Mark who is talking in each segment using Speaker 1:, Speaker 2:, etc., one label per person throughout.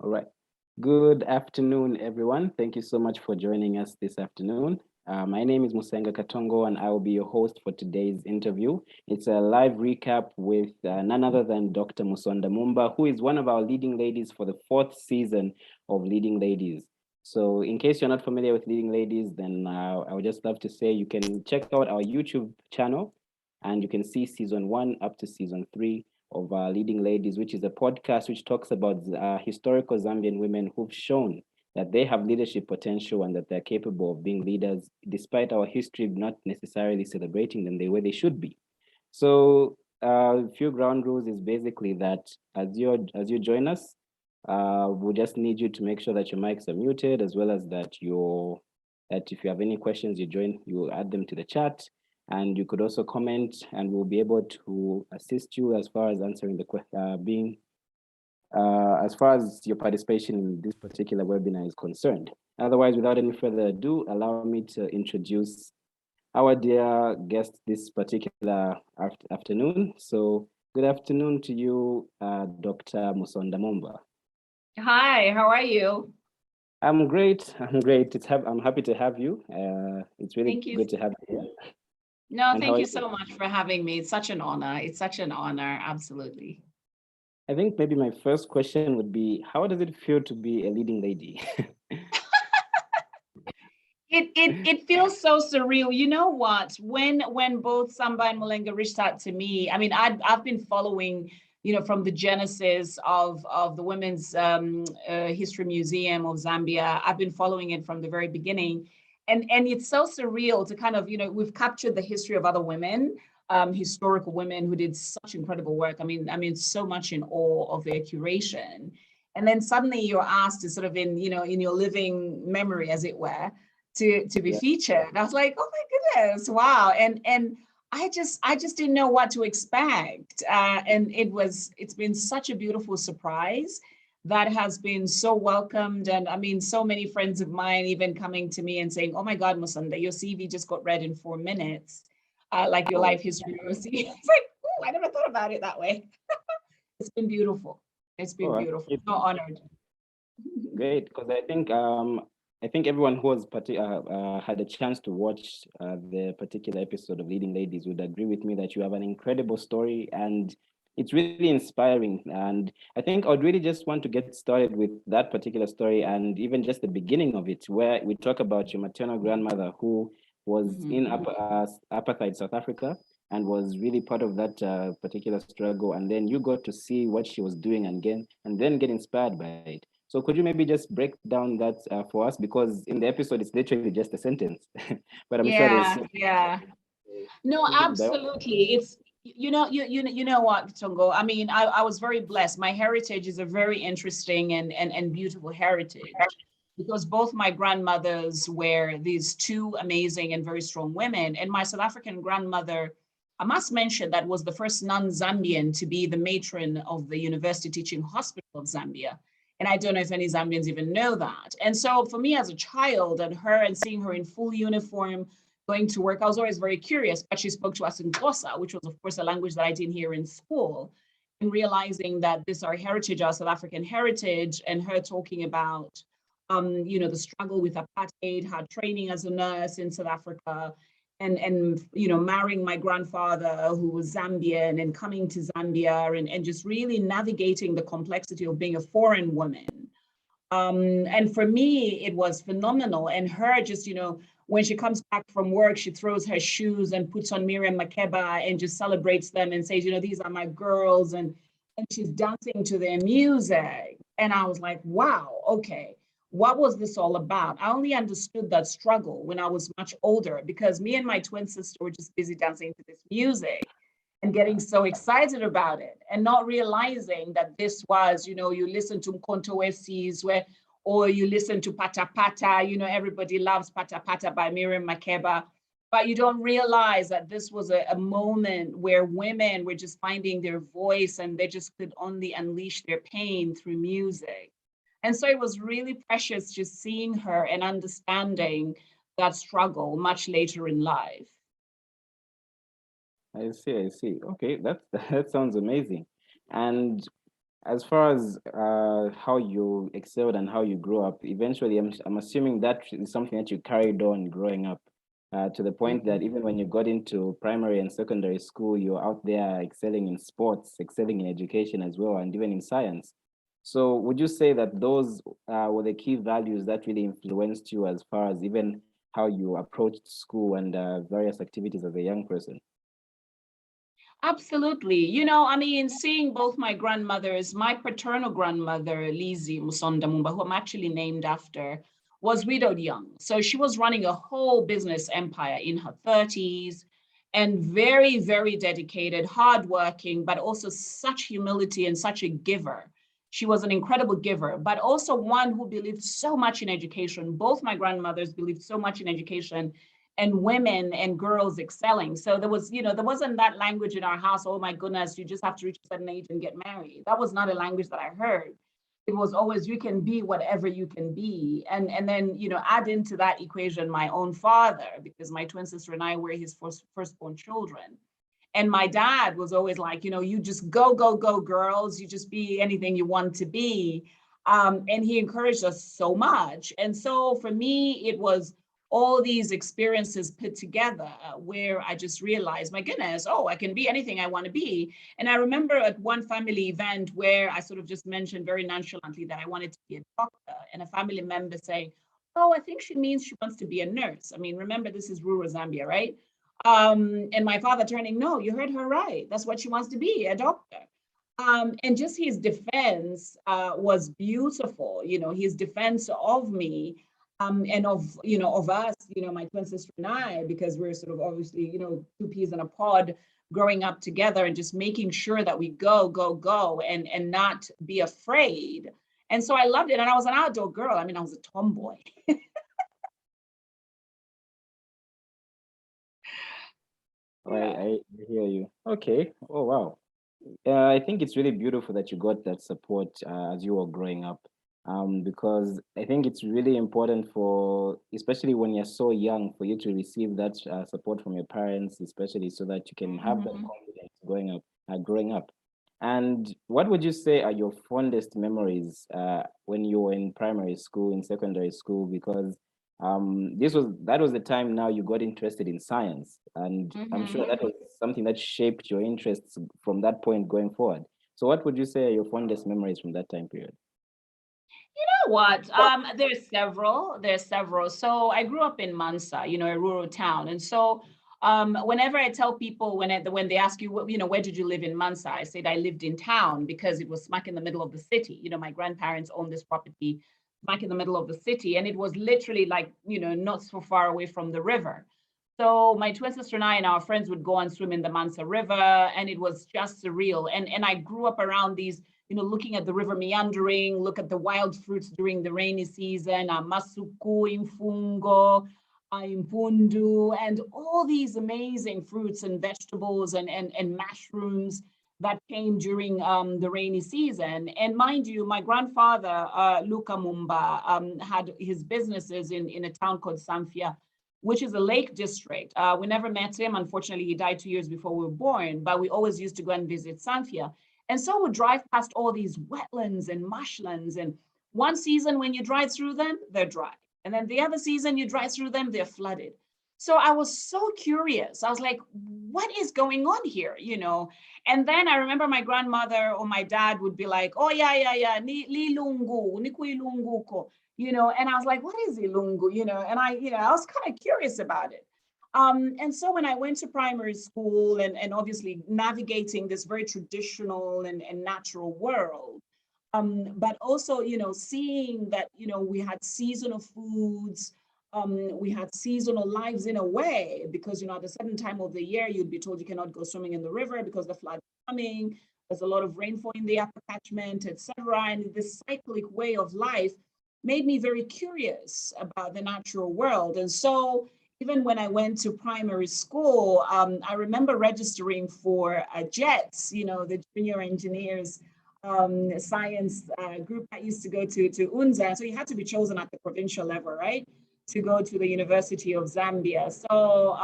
Speaker 1: All right. Good afternoon, everyone. Thank you so much for joining us this afternoon. My name is Musenga Katongo, and I will be your host for today's interview. It's a live recap with none other than Dr. Musonda Mumba, who is one of our leading ladies for the fourth season of Leading Ladies. So, in case you're not familiar with Leading Ladies, then I would just love to say you can check out our YouTube channel and you can see season one up to season three of Leading Ladies, which is a podcast which talks about historical Zambian women who've shown that they have leadership potential and that they're capable of being leaders, despite our history not necessarily celebrating them the way they should be. So, a few ground rules is basically that as you join us, we just need you to make sure that your mics are muted, as well as that if you have any questions, you add them to the chat. And you could also comment, and we'll be able to assist you as far as answering the as far as your participation in this particular webinar is concerned. Otherwise, without any further ado, allow me to introduce our dear guest this particular afternoon. So, good afternoon to you, Dr. Musonda Mumba.
Speaker 2: Hi, how are you?
Speaker 1: I'm great. I'm great. I'm happy to have you. It's really
Speaker 2: Thank you.
Speaker 1: good to have you here.
Speaker 2: No,
Speaker 1: And
Speaker 2: thank you so much for having me. It's such an honor. It's such an honor. Absolutely.
Speaker 1: I think maybe my first question would be, how does it feel to be a leading lady?
Speaker 2: It feels so surreal. You know what? When both Samba and Mulenga reached out to me, I mean, I've been following, from the genesis of the Women's History Museum of Zambia. I've been following it from the very beginning, and it's so surreal to kind of, we've captured the history of other women, historical women who did such incredible work. I mean, so much in awe of their curation, and then suddenly you're asked to sort of in your living memory, as it were, to be featured. I was like, oh my goodness, wow. And I just didn't know what to expect. And it's been such a beautiful surprise that has been so welcomed. And I mean, so many friends of mine even coming to me and saying, oh my God, Musonda, your CV just got read in 4 minutes, like your life history. It's like, oh, I never thought about it that way. It's been beautiful. It's been beautiful. So honored.
Speaker 1: Great, because I think everyone who had a chance to watch the particular episode of Leading Ladies would agree with me that you have an incredible story and it's really inspiring. And I think I would really just want to get started with that particular story and even just the beginning of it, where we talk about your maternal grandmother who was in apartheid South Africa and was really part of that particular struggle. And then you got to see what she was doing and then get inspired by it. So could you maybe just break down that for us? Because in the episode, it's literally just a sentence, but I'm sure there's.
Speaker 2: Yeah. No, absolutely. It's you know what, Tongo. I mean, I was very blessed. My heritage is a very interesting and beautiful heritage because both my grandmothers were these two amazing and very strong women. And my South African grandmother, I must mention, that was the first non-Zambian to be the matron of the University Teaching Hospital of Zambia. And I don't know if any Zambians even know that. And so for me as a child and seeing her in full uniform, going to work, I was always very curious, but she spoke to us in Xhosa, which was, of course, a language that I didn't hear in school. And realizing that this our heritage, our South African heritage, and her talking about, the struggle with apartheid, her training as a nurse in South Africa, and marrying my grandfather who was Zambian and coming to Zambia and just really navigating the complexity of being a foreign woman. And for me, it was phenomenal. And her just, when she comes back from work, she throws her shoes and puts on Miriam Makeba and just celebrates them and says, these are my girls. And she's dancing to their music. And I was like, wow, okay, what was this all about? I only understood that struggle when I was much older because me and my twin sister were just busy dancing to this music and getting so excited about it and not realizing that this was, you listen to Mkonto Wesi's or you listen to Pata Pata, everybody loves Pata Pata by Miriam Makeba, but you don't realize that this was a moment where women were just finding their voice and they just could only unleash their pain through music. And so it was really precious just seeing her and understanding that struggle much later in life.
Speaker 1: I see. Okay, that sounds amazing. And as far as how you excelled and how you grew up, eventually, I'm assuming that is something that you carried on growing up, to the point that even when you got into primary and secondary school, you're out there excelling in sports, excelling in education as well, and even in science. So, would you say that those were the key values that really influenced you as far as even how you approached school and various activities as a young person?
Speaker 2: Absolutely. You know, I mean, seeing both my grandmothers, my paternal grandmother, Lizzie Musonda Mumba, who I'm actually named after, was widowed young. So she was running a whole business empire in her 30s and very, very dedicated, hardworking, but also such humility and such a giver. She was an incredible giver, but also one who believed so much in education. Both my grandmothers believed so much in education and women and girls excelling. So there was, you know, there wasn't that language in our house, oh my goodness, you just have to reach a certain age and get married. That was not a language that I heard. It was always, you can be whatever you can be. And then, you know, add into that equation my own father, because my twin sister and I were his firstborn children. And my dad was always like, you know, you just go, go, go, girls. You just be anything you want to be. And he encouraged us so much. And so for me, it was all these experiences put together where I just realized, my goodness, oh, I can be anything I want to be. And I remember at one family event where I sort of just mentioned very nonchalantly that I wanted to be a doctor, and a family member saying, oh, I think she means she wants to be a nurse. I mean, remember, this is rural Zambia, right? And my father turning, no, you heard her right. That's what she wants to be, a doctor. And just his defense was beautiful. You know, his defense of me and of, you know, of us, you know, my twin sister and I, because we're sort of obviously, you know, two peas in a pod growing up together and just making sure that we go, go, go and not be afraid. And so I loved it. And I was an outdoor girl. I mean, I was a tomboy.
Speaker 1: Oh,
Speaker 2: Yeah.
Speaker 1: I hear you. Okay. Oh, wow. I think it's really beautiful that you got that support as you were growing up, because I think it's really important for, especially when you're so young, for you to receive that support from your parents, especially so that you can have that
Speaker 2: Mhm.
Speaker 1: confidence growing up. And what would you say are your fondest memories when you were in primary school, in secondary school? Because that was the time now you got interested in science, and I'm sure
Speaker 2: Mhm.
Speaker 1: that was something that shaped your interests from that point going forward. So what would you say are your fondest memories from that time period?
Speaker 2: You know what? There's several. There's several. So I grew up in Mansa, you know, a rural town, and so whenever I tell people when they ask you, you know, where did you live in Mansa, I said I lived in town because it was smack in the middle of the city. You know, my grandparents owned this property smack in the middle of the city, and it was literally like, you know, not so far away from the river. So my twin sister and I and our friends would go and swim in the Mansa River, and it was just surreal. And I grew up around these, you know, looking at the river meandering, look at the wild fruits during the rainy season, masuku, imfungo, impundu, and all these amazing fruits and vegetables and mushrooms that came during the rainy season. And mind you, my grandfather, Luka Mumba, had his businesses in a town called Samfia, which is a lake district. We never met him. Unfortunately, he died 2 years before we were born, but we always used to go and visit Samfia. And so we drive past all these wetlands and marshlands. And one season when you drive through them, they're dry. And then the other season you drive through them, they're flooded. So I was so curious. I was like, what is going on here? You know? And then I remember my grandmother or my dad would be like, oh, yeah, yeah, yeah, ni lungu, ni kuilungu ko, you know, and I was like, what is ilungu? You know, and I was kind of curious about it. And so when I went to primary school and obviously navigating this very traditional and natural world, but also, you know, seeing that, you know, we had seasonal foods, we had seasonal lives in a way, because, you know, at a certain time of the year, you'd be told you cannot go swimming in the river because the flood is coming. There's a lot of rainfall in the upper catchment, etc. And this cyclic way of life made me very curious about the natural world. And so even when I went to primary school, I remember registering for JETS, you know, the junior engineers science group that used to go to UNZA. So you had to be chosen at the provincial level, right? To go to the University of Zambia. So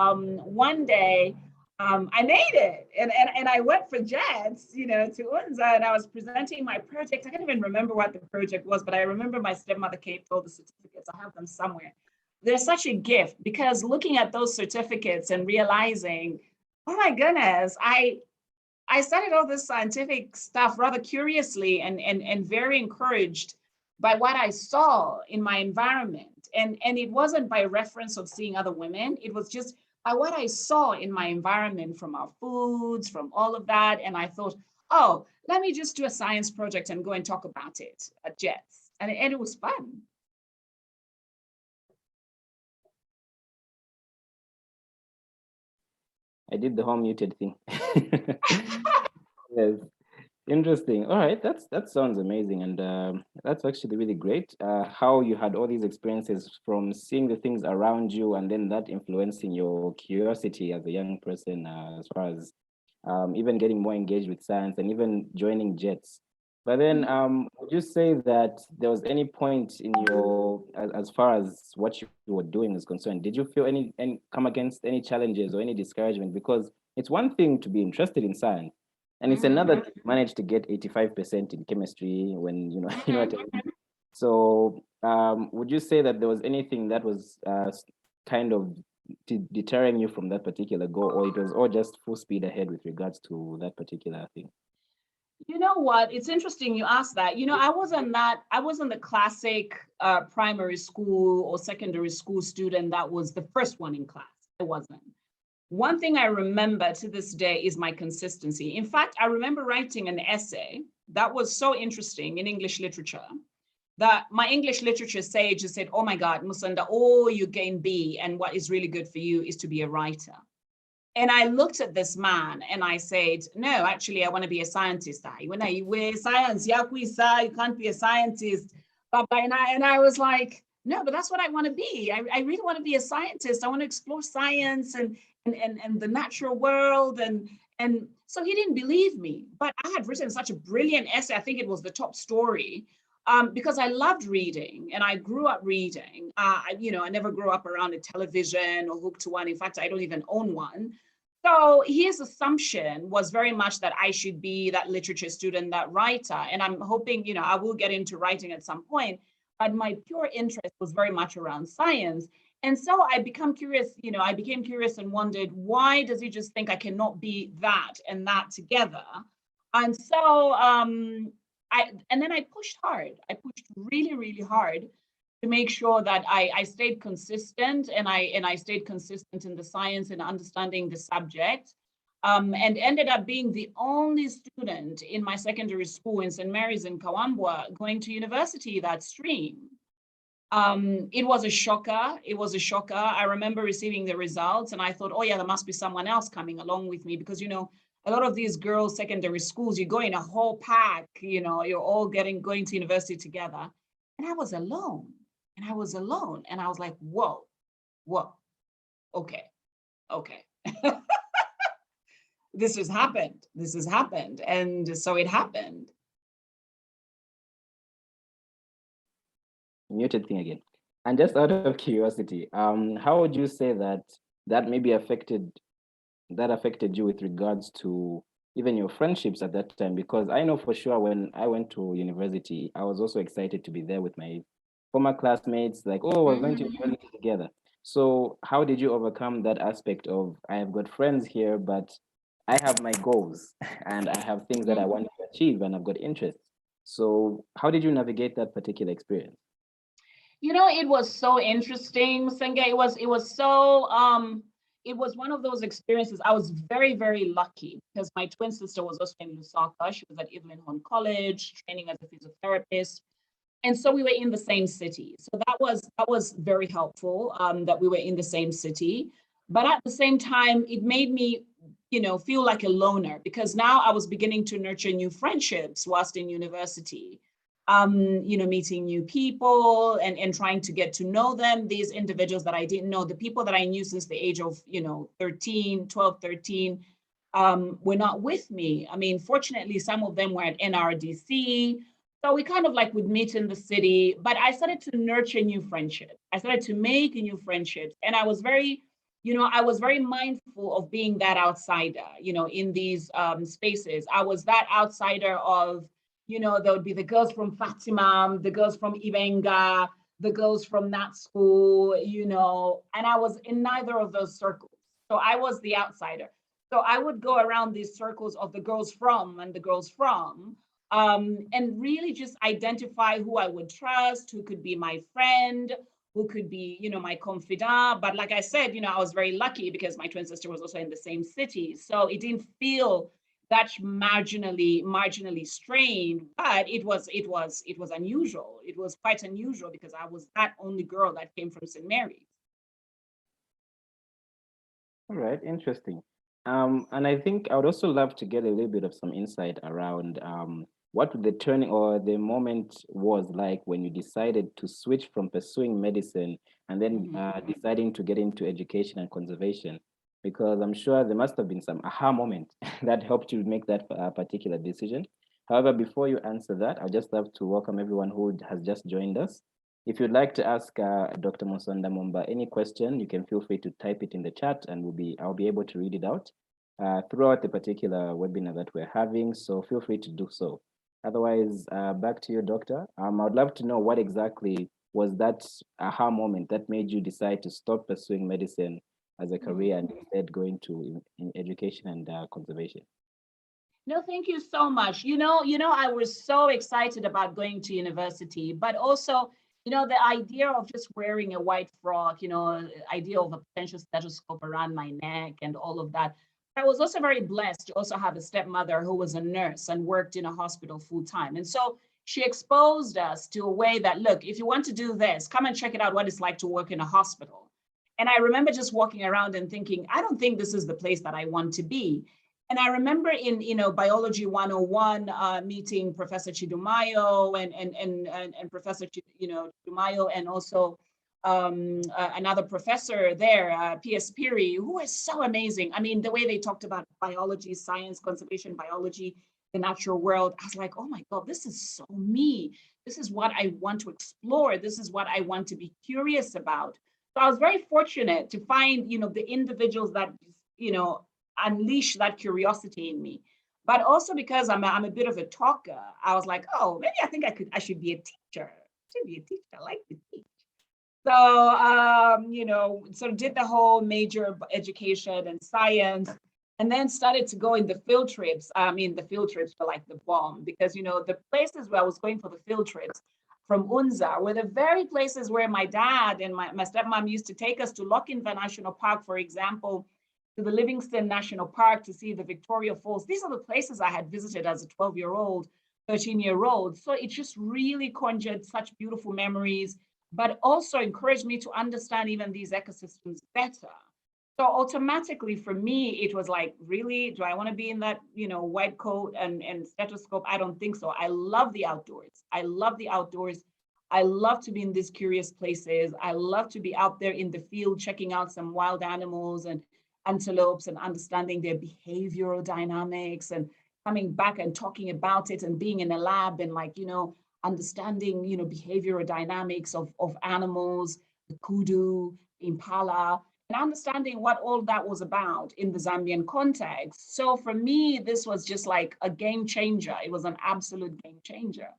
Speaker 2: one day I made it, and I went for JETS, you know, to UNZA, and I was presenting my project. I can't even remember what the project was, but I remember my stepmother came with all the certificates. I have them somewhere. They're such a gift, because looking at those certificates and realizing, oh my goodness, I studied all this scientific stuff rather curiously and very encouraged by what I saw in my environment. And it wasn't by reference of seeing other women, it was just by what I saw in my environment, from our foods, from all of that. And I thought, oh, let me just do a science project and go and talk about it at JETS. And it was fun.
Speaker 1: I did the whole muted thing. Yes. Interesting. All right, that sounds amazing, and that's actually really great. How you had all these experiences from seeing the things around you, and then that influencing your curiosity as a young person, as far as even getting more engaged with science and even joining JETS. But then, would you say that there was any point in your, as far as what you were doing is concerned, did you feel any come against any challenges or any discouragement? Because it's one thing to be interested in science, and it's another to manage to get 85% in chemistry when, you know, you know what I mean? So would you say that there was anything that was kind of deterring you from that particular goal, or it was all just full speed ahead with regards to that particular thing?
Speaker 2: You know what? It's interesting you asked that. You know, I wasn't the classic primary school or secondary school student that was the first one in class. I wasn't. One thing I remember to this day is my consistency. In fact, I remember writing an essay that was so interesting in English literature that my English literature sage just said, oh my God, Musonda, oh, you gain B, and what is really good for you is to be a writer. And I looked at this man and I said, no, actually, I want to be a scientist. When I wear science, you can't be a scientist. And I was like, no, but that's what I want to be. I really want to be a scientist. I want to explore science and the natural world. And so he didn't believe me, but I had written such a brilliant essay. I think it was the top story, because I loved reading and I grew up reading. You know, I never grew up around a television or hooked to one. In fact, I don't even own one. So his assumption was very much that I should be that literature student, that writer. And I'm hoping, you know, I will get into writing at some point, but my pure interest was very much around science. And so I became curious, you know, I became curious and wondered, why does he just think I cannot be that and that together? And so and then I pushed hard. I pushed really, really hard to make sure that I stayed consistent, and I stayed consistent in the science and understanding the subject, and ended up being the only student in my secondary school in St. Mary's in Kawambwa going to university that stream. It was a shocker. It was a shocker. I remember receiving the results and I thought, oh yeah, there must be someone else coming along with me, because, you know, a lot of these girls' secondary schools, you go in a whole pack, you know, you're all going to university together. And I was alone. And I was alone. And I was like, whoa, okay. This has happened. And so it happened.
Speaker 1: Muted thing again. And just out of curiosity, how would you say that maybe affected you with regards to even your friendships at that time? Because I know for sure when I went to university, I was also excited to be there with my former classmates, like, oh, we're going to university together. So how did you overcome that aspect of, I have got friends here, but I have my goals and I have things that I want to achieve and I've got interests. So how did you navigate that particular experience?
Speaker 2: You know, it was so interesting, Senge. It was so it was one of those experiences. I was very, very lucky because my twin sister was also in Lusaka. She was at Evelyn Horn College, training as a physiotherapist. And so we were in the same city. So that was very helpful, that we were in the same city. But at the same time, it made me, you know, feel like a loner, because now I was beginning to nurture new friendships whilst in university. You know, meeting new people and trying to get to know them, these individuals that I didn't know, the people that I knew since the age of, you know, 12, 13, were not with me. I mean, fortunately, some of them were at NRDC. So we kind of like would meet in the city, but I started to nurture new friendships. I started to make new friendships. And I was very, I was very mindful of being that outsider, in these spaces. I was that outsider of, there would be the girls from Fatima, the girls from Ibenga, the girls from that school, and I was in neither of those circles. So I was the outsider. So I would go around these circles of the girls from and the girls from, and really just identify who I would trust, who could be my friend, who could be, my confidant. But like I said, I was very lucky because my twin sister was also in the same city. So it didn't feel that marginally strained, but it was unusual. It was quite unusual because I was that only girl that came from St. Mary's.
Speaker 1: All right, interesting. And I think I would also love to get a little bit of some insight around what the turning or the moment was like when you decided to switch from pursuing medicine and then deciding to get into education and conservation, because I'm sure there must have been some aha moment that helped you make that particular decision. However, before you answer that, I'd just love to welcome everyone who has just joined us. If you'd like to ask Dr. Musonda Mumba any question, you can feel free to type it in the chat and I'll be able to read it out throughout the particular webinar that we're having, so feel free to do so. Otherwise, back to you, Doctor. I'd love to know what exactly was that aha moment that made you decide to stop pursuing medicine as a career and instead going to in education and conservation.
Speaker 2: No, thank you so much. I was so excited about going to university, but also, the idea of just wearing a white frock, idea of a potential stethoscope around my neck and all of that. I was also very blessed to also have a stepmother who was a nurse and worked in a hospital full time. And so she exposed us to a way that, look, if you want to do this, come and check it out what it's like to work in a hospital. And I remember just walking around and thinking, I don't think this is the place that I want to be. And I remember in biology 101 meeting Professor Chidumayo and Professor Chidumayo and also another professor there, P.S. Piri, who was so amazing. I mean, the way they talked about biology, science, conservation biology, the natural world, I was like, oh my God, this is so me. This is what I want to explore. This is what I want to be curious about. So I was very fortunate to find, the individuals that, unleash that curiosity in me. But also because I'm a bit of a talker, I was like, oh, maybe I should be a teacher. I like to teach. So, sort of did the whole major education and science, and then started to go in the field trips. I mean, the field trips were like the bomb because, the places where I was going for the field trips from UNZA were the very places where my dad and my stepmom used to take us to Lochinvar National Park, for example, to the Livingston National Park to see the Victoria Falls. These are the places I had visited as a 12-year-old, 13-year-old. So it just really conjured such beautiful memories, but also encouraged me to understand even these ecosystems better. So automatically for me, it was like, really, do I want to be in that, white coat and stethoscope? I don't think so. I love the outdoors. I love to be in these curious places. I love to be out there in the field, checking out some wild animals and antelopes and understanding their behavioral dynamics and coming back and talking about it and being in a lab and understanding, behavioral dynamics of animals, the kudu, impala, and understanding what all that was about in the Zambian context. So for me, this was just like a game changer. It was an absolute game changer.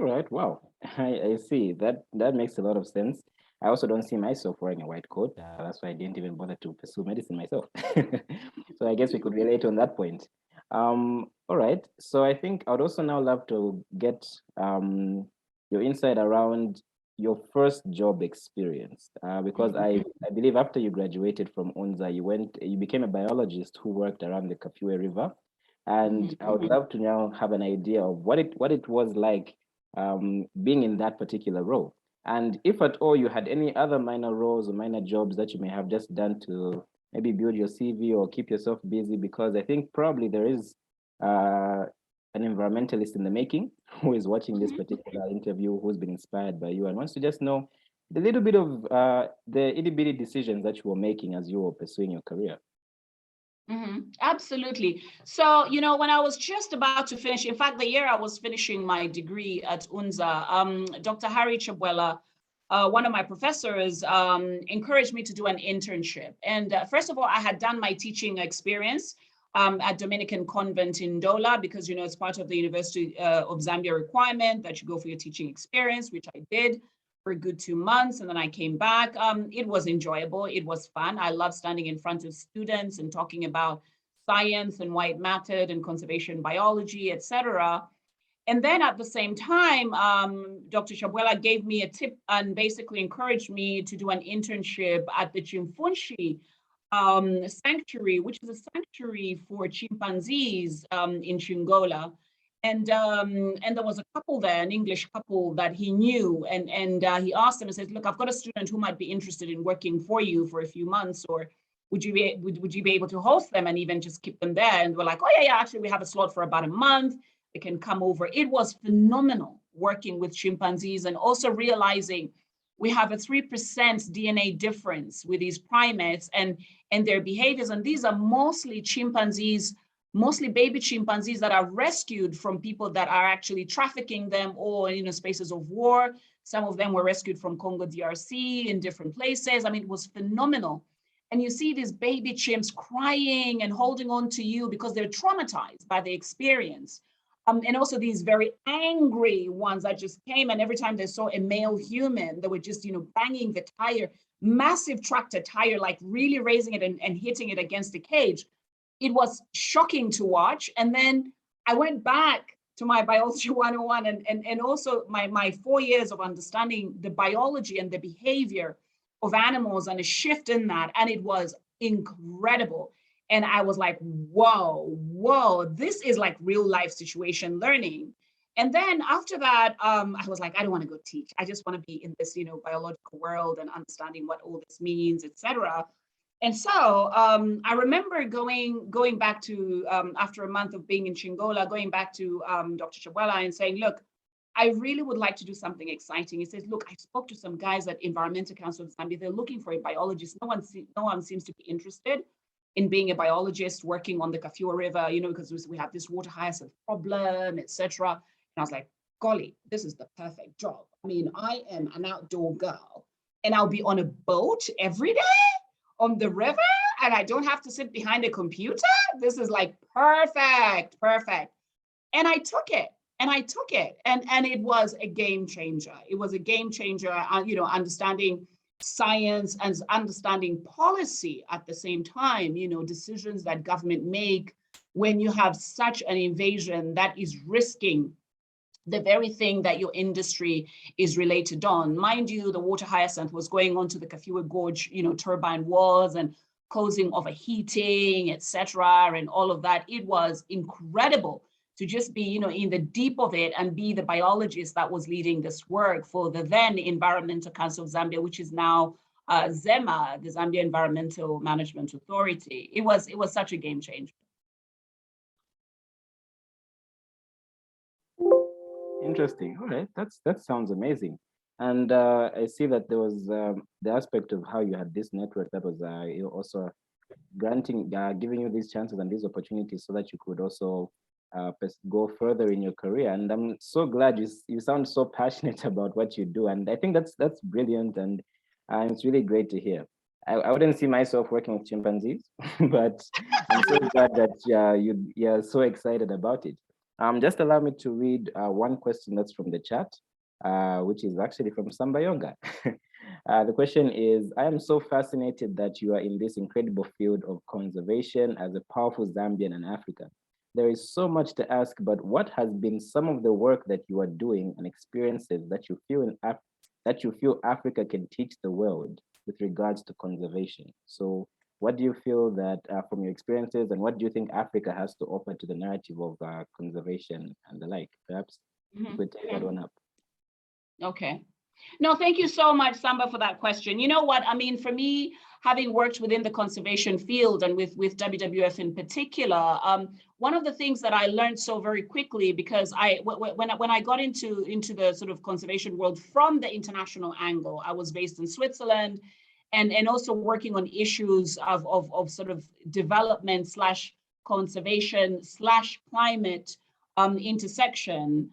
Speaker 1: All right, wow, I see. That makes a lot of sense. I also don't see myself wearing a white coat. That's why I didn't even bother to pursue medicine myself. So I guess we could relate on that point. All right. So I think I'd also now love to get your insight around your first job experience, because I believe after you graduated from UNZA, you became a biologist who worked around the Kafue River, and I would love to now have an idea of what it was like being in that particular role. And if at all you had any other minor roles or minor jobs that you may have just done to maybe build your CV or keep yourself busy, because I think probably there is an environmentalist in the making who is watching this particular interview, who's been inspired by you and wants to just know the little bit of the itty bitty decisions that you were making as you were pursuing your career.
Speaker 2: Absolutely. So, when I was just about to finish, in fact, the year I was finishing my degree at UNZA, Dr. Harry Chabwela, one of my professors encouraged me to do an internship. And first of all, I had done my teaching experience at Dominican Convent in Dola, because, you know, it's part of the University of Zambia requirement that you go for your teaching experience, which I did for a good 2 months. And then I came back. It was enjoyable. It was fun. I love standing in front of students and talking about science and why it mattered and conservation biology, etc. And then at the same time, Dr. Shabwela gave me a tip and basically encouraged me to do an internship at the Chimfunshi sanctuary, which is a sanctuary for chimpanzees in Chingola. And there was a couple there, an English couple that he knew, and he asked them and said, "Look, I've got a student who might be interested in working for you for a few months, or would you be able to host them and even just keep them there?" And we're like, "Oh yeah, actually we have a slot for about a month. They can come over." It was phenomenal working with chimpanzees, and also realizing we have a 3% DNA difference with these primates and their behaviors. And these are mostly chimpanzees, mostly baby chimpanzees that are rescued from people that are actually trafficking them, or in spaces of war. Some of them were rescued from Congo DRC in different places. I mean, it was phenomenal. And you see these baby chimps crying and holding on to you because they're traumatized by the experience. And also these very angry ones that just came, and every time they saw a male human, they were just, banging the tire, massive tractor tire, like really raising it and hitting it against the cage. It was shocking to watch. And then I went back to my biology 101 and also my 4 years of understanding the biology and the behavior of animals, and a shift in that. And it was incredible. And I was like, whoa, this is like real life situation learning. And then after that, I was like, I don't want to go teach. I just want to be in this, biological world and understanding what all this means, etc. And so I remember going back to, after a month of being in Chingola, going back to Dr. Chabwela and saying, look, I really would like to do something exciting. He says, look, I spoke to some guys at Environmental Council of Zambia. They're looking for a biologist. No one seems to be interested in being a biologist working on the Kafua River, because we have this water hyacinth problem, etc. And I was like, golly, this is the perfect job. I mean, I am an outdoor girl and I'll be on a boat every day on the river, and I don't have to sit behind a computer. This is like perfect. And I took it. And it was a game changer. It was a game changer, understanding science and understanding policy at the same time, decisions that government make when you have such an invasion that is risking the very thing that your industry is related on. Mind you, the water hyacinth was going on to the Kafua Gorge, turbine walls and causing overheating, etc., and all of that. It was incredible to just be, in the deep of it and be the biologist that was leading this work for the then Environmental Council of Zambia, which is now ZEMA, the Zambia Environmental Management Authority. It was such a game changer.
Speaker 1: Interesting. All right, that sounds amazing. And I see that there was the aspect of how you had this network that was also giving you these chances and these opportunities so that you could also go further in your career. And I'm so glad you sound so passionate about what you do. And I think that's brilliant, and it's really great to hear. I wouldn't see myself working with chimpanzees, but I'm so glad that you're so excited about it. Just allow me to read one question that's from the chat, which is actually from Sambayonga. The question is, I am so fascinated that you are in this incredible field of conservation as a powerful Zambian and African. There is so much to ask, but what has been some of the work that you are doing and experiences that you feel Africa can teach the world with regards to conservation? So what do you feel that from your experiences, and what do you think Africa has to offer to the narrative of conservation and the like? Perhaps you could take that one up.
Speaker 2: Okay. No, thank you so much, Samba, for that question. You know what? I mean, for me, having worked within the conservation field and with WWF in particular, one of the things that I learned so very quickly, because when I got into the sort of conservation world from the international angle, I was based in Switzerland, and also working on issues of sort of development / conservation / climate intersection.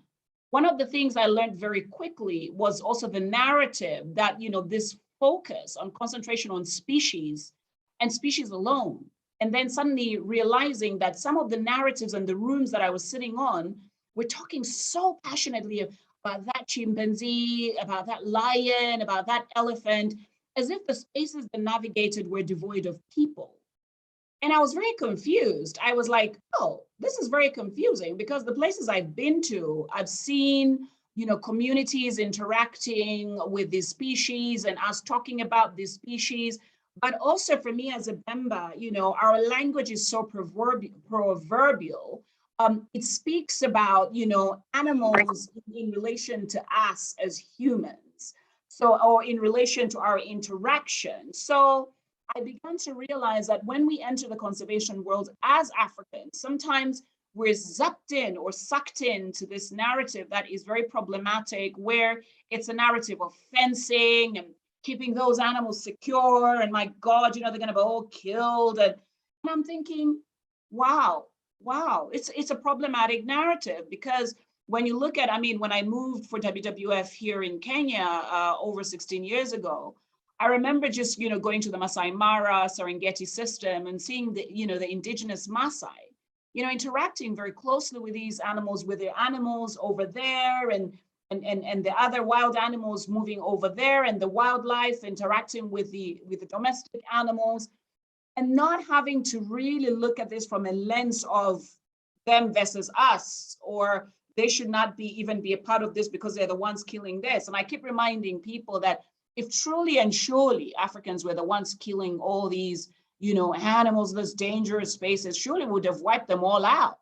Speaker 2: one of the things I learned very quickly was also the narrative that, this focus on concentration on species and species alone. And then suddenly realizing that some of the narratives and the rooms that I was sitting on were talking so passionately about that chimpanzee, about that lion, about that elephant, as if the spaces they navigated were devoid of people. And I was very confused. I was like, oh, this is very confusing, because the places I've been to, I've seen, communities interacting with these species and us talking about these species. But also for me as a Bemba, our language is so proverbial. It speaks about, animals in relation to us as humans. So, or in relation to our interaction. So I began to realize that when we enter the conservation world as Africans, sometimes we're zapped in or sucked into this narrative that is very problematic, where it's a narrative of fencing and keeping those animals secure. And my God, they're going to be all killed. And I'm thinking, wow, it's a problematic narrative, because when you look at, when I moved for WWF here in Kenya over 16 years ago, I remember just, going to the Masai Mara, Serengeti system and seeing the, the indigenous Masai, interacting very closely with these animals, with their animals over there, and the other wild animals moving over there, and the wildlife interacting with the domestic animals, and not having to really look at this from a lens of them versus us, or they should not even be a part of this because they're the ones killing this. And I keep reminding people that if truly and surely Africans were the ones killing all these, animals, those dangerous spaces, surely we would have wiped them all out,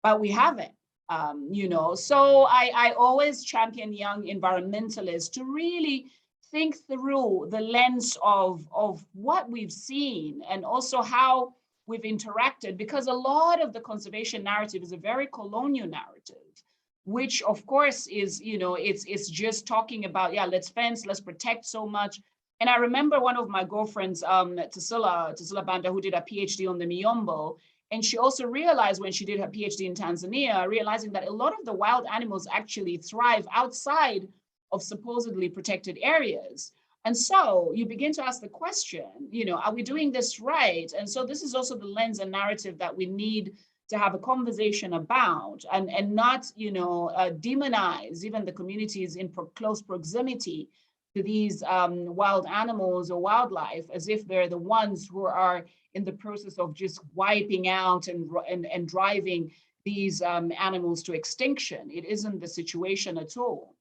Speaker 2: but we haven't. So I always champion young environmentalists to really think through the lens of what we've seen, and also how we've interacted, because a lot of the conservation narrative is a very colonial narrative, which of course is, it's just talking about, yeah, let's fence, let's protect so much. And I remember one of my girlfriends, Tasila Banda, who did a PhD on the Miombo, and she also realized when she did her PhD in Tanzania, realizing that a lot of the wild animals actually thrive outside of supposedly protected areas. And so you begin to ask the question, are we doing this right? And so this is also the lens and narrative that we need to have a conversation about, and not, demonize even the communities in close proximity to these wild animals or wildlife, as if they're the ones who are in the process of just wiping out and driving these animals to extinction. It isn't the situation at all.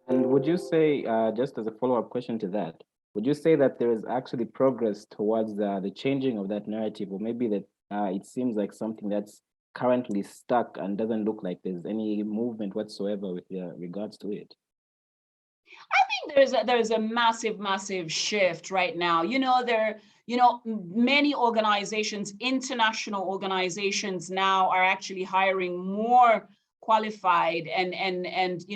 Speaker 1: And would you say, just as a follow-up question to that, would you say that there is actually progress towards the changing of that narrative, or maybe that it seems like something that's currently stuck and doesn't look like there's any movement whatsoever with regards to it?
Speaker 2: I think there's a massive shift right now. Many organizations, international organizations now are actually hiring more qualified and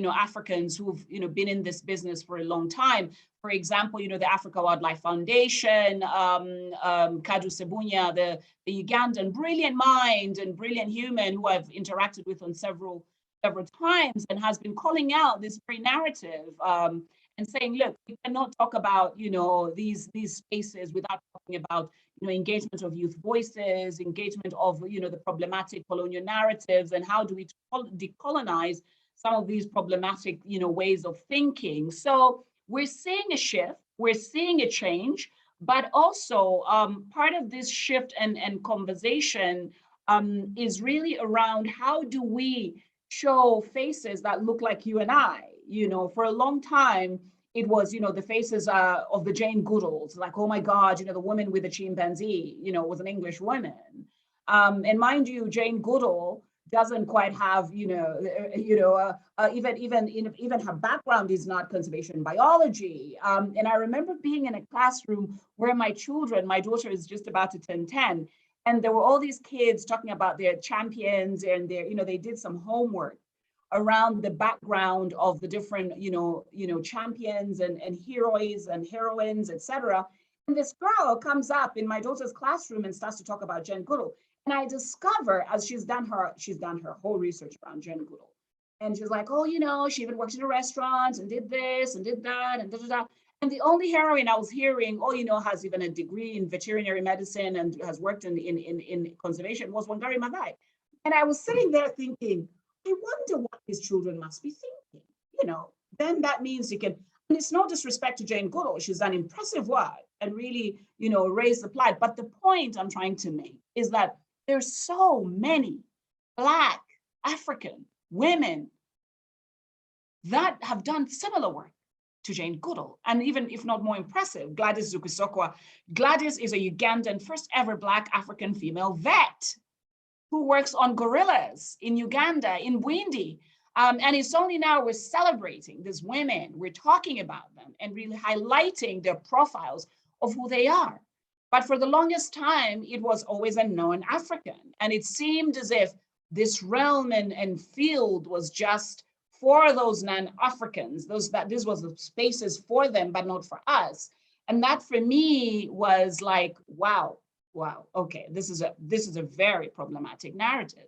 Speaker 2: Africans who've been in this business for a long time. For example, the Africa Wildlife Foundation, Kadu Sebunya, the Ugandan brilliant mind and brilliant human who I've interacted with on several times, and has been calling out this very narrative and saying, look, we cannot talk about these spaces without talking about engagement of youth voices, engagement of the problematic colonial narratives, and how do we decolonize some of these problematic ways of thinking. So we're seeing a shift, we're seeing a change, but also part of this shift and conversation is really around how do we show faces that look like you and I. For a long time, it was, the faces of the Jane Goodalls, like, oh my God, the woman with the chimpanzee, was an English woman. And mind you, Jane Goodall doesn't quite have, even her background is not conservation biology. And I remember being in a classroom where my daughter is just about to turn 10, and there were all these kids talking about their champions, and they did some homework around the background of the different, champions and heroes and heroines, etc. And this girl comes up in my daughter's classroom and starts to talk about Jane Goodall. And I discover, as she's done her whole research around Jane Goodall. And she's like, oh, she even worked in a restaurant and did this and did that and da da da. And the only heroine I was hearing, has even a degree in veterinary medicine and has worked in conservation was Wangari Maathai. And I was sitting there thinking, I wonder what these children must be thinking. Then that means you can, and it's no disrespect to Jane Goodall. She's done impressive work and really, raised the plight. But the point I'm trying to make is that there's so many Black African women that have done similar work to Jane Goodall, and even if not more impressive, Gladys Zukisokwa. Gladys is a Ugandan first ever Black African female vet who works on gorillas in Uganda, in Bwindi. And it's only now we're celebrating these women, we're talking about them and really highlighting their profiles of who they are. But for the longest time, it was always a non-African. And it seemed as if this realm and field was just for those non-Africans, that this was the spaces for them, but not for us. And that for me was like, wow, okay, this is a very problematic narrative.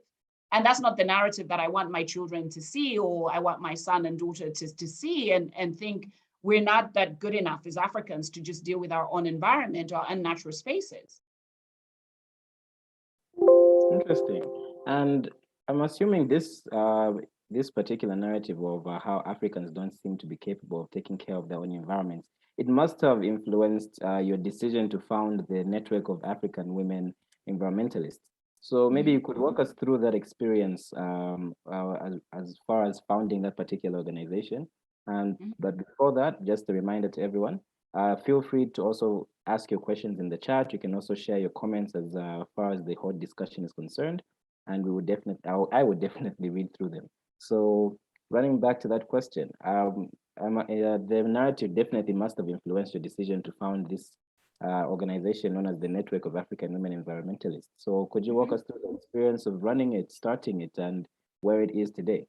Speaker 2: And that's not the narrative that I want my children to see, or I want my son and daughter to see and think we're not that good enough as Africans to just deal with our own environment or unnatural spaces.
Speaker 1: Interesting. And I'm assuming this particular narrative of how Africans don't seem to be capable of taking care of their own environments, it must have influenced your decision to found the network of African women environmentalists. So maybe you could walk us through that experience as far as founding that particular organization. But before that, just a reminder to everyone, feel free to also ask your questions in the chat. You can also share your comments as far as the whole discussion is concerned, and we would I would definitely read through them. So running back to that question, the narrative definitely must have influenced your decision to found this organization known as the Network of African Women Environmentalists. So could you walk us through the experience of running it, starting it, and where it is today?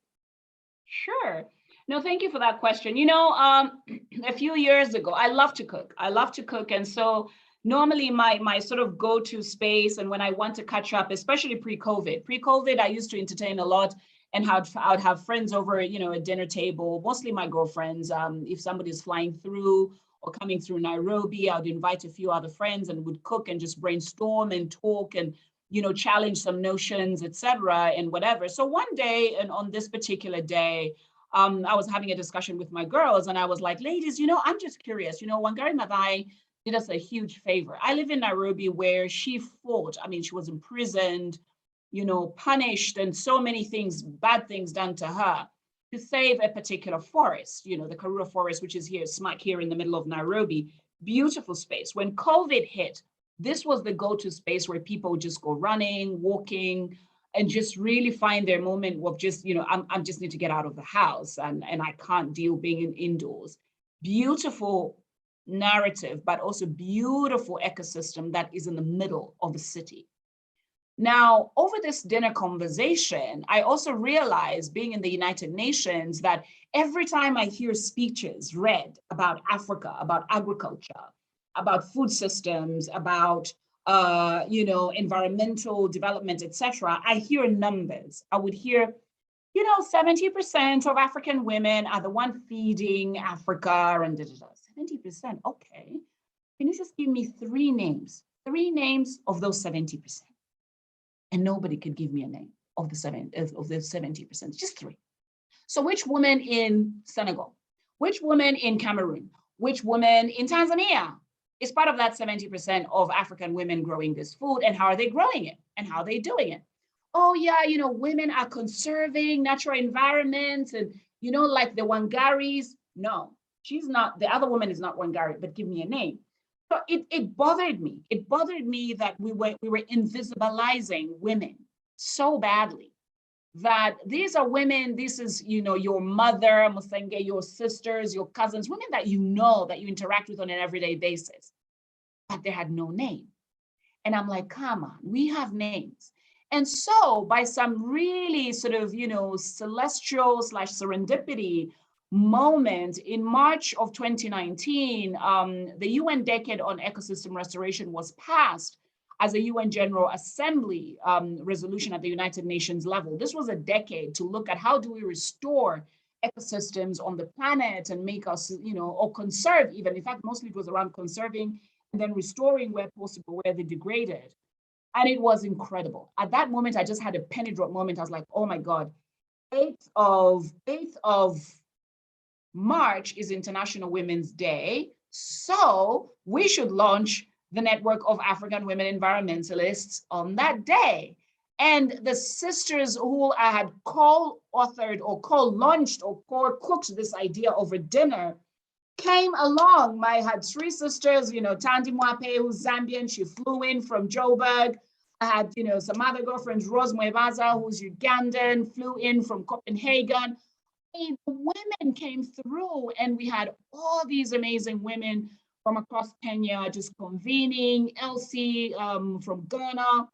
Speaker 2: Sure. No, thank you for that question. A few years ago, I love to cook. And so normally my sort of go-to space, and when I want to catch up, especially pre-COVID, I used to entertain a lot, and I would have friends over, a dinner table, mostly my girlfriends. If somebody's flying through or coming through Nairobi, I would invite a few other friends and would cook and just brainstorm and talk and, challenge some notions, etc. and whatever. So one day, and on this particular day, I was having a discussion with my girls, and I was like, ladies, I'm just curious, Wangari Maathai did us a huge favor. I live in Nairobi, where she fought. I mean, she was imprisoned, punished, and so many things, bad things done to her, to save a particular forest, the Karura forest, which is here, smack here in the middle of Nairobi. Beautiful space. When COVID hit, this was the go-to space where people would just go running, walking, and just really find their moment of just, I just need to get out of the house, and I can't deal being indoors. Beautiful narrative, but also beautiful ecosystem that is in the middle of the city. Now, over this dinner conversation, I also realized, being in the United Nations, that every time I hear speeches read about Africa, about agriculture, about food systems, about environmental development, etc., I hear numbers. I would hear, 70% of African women are the one feeding Africa, and 70%. Okay, can you just give me three names of those 70%? And nobody could give me a name of the 70%, just three. So which woman in Senegal, which woman in Cameroon, which woman in Tanzania is part of that 70% of African women growing this food, and how are they growing it, and how are they doing it? Oh yeah, women are conserving natural environments, and like the Wangaris. No, she's not. The other woman is not Wangari, but give me a name. So it bothered me. It bothered me that we were invisibilizing women so badly, that these are women, this is, your mother, Musenge, your sisters, your cousins, women that you interact with on an everyday basis, but they had no name. And I'm like, come on, we have names. And so by some really sort of, celestial / serendipity moment in March of 2019, the UN Decade on Ecosystem Restoration was passed as a UN General Assembly resolution at the United Nations level. This was a decade to look at how do we restore ecosystems on the planet and make us, or conserve even. In fact, mostly it was around conserving and then restoring where possible, where they degraded. And it was incredible. At that moment, I just had a penny drop moment. I was like, oh my God, 8th of March is International Women's Day. So we should launch the network of African women environmentalists on that day. And the sisters who I had co-authored or co-launched or co-cooked this idea over dinner came along. I had 3 sisters, Tandi Mwape, who's Zambian, she flew in from Joburg. I had, some other girlfriends, Rose Mwebaza, who's Ugandan, flew in from Copenhagen. The women came through and we had all these amazing women from across Kenya just convening, Elsie from Ghana.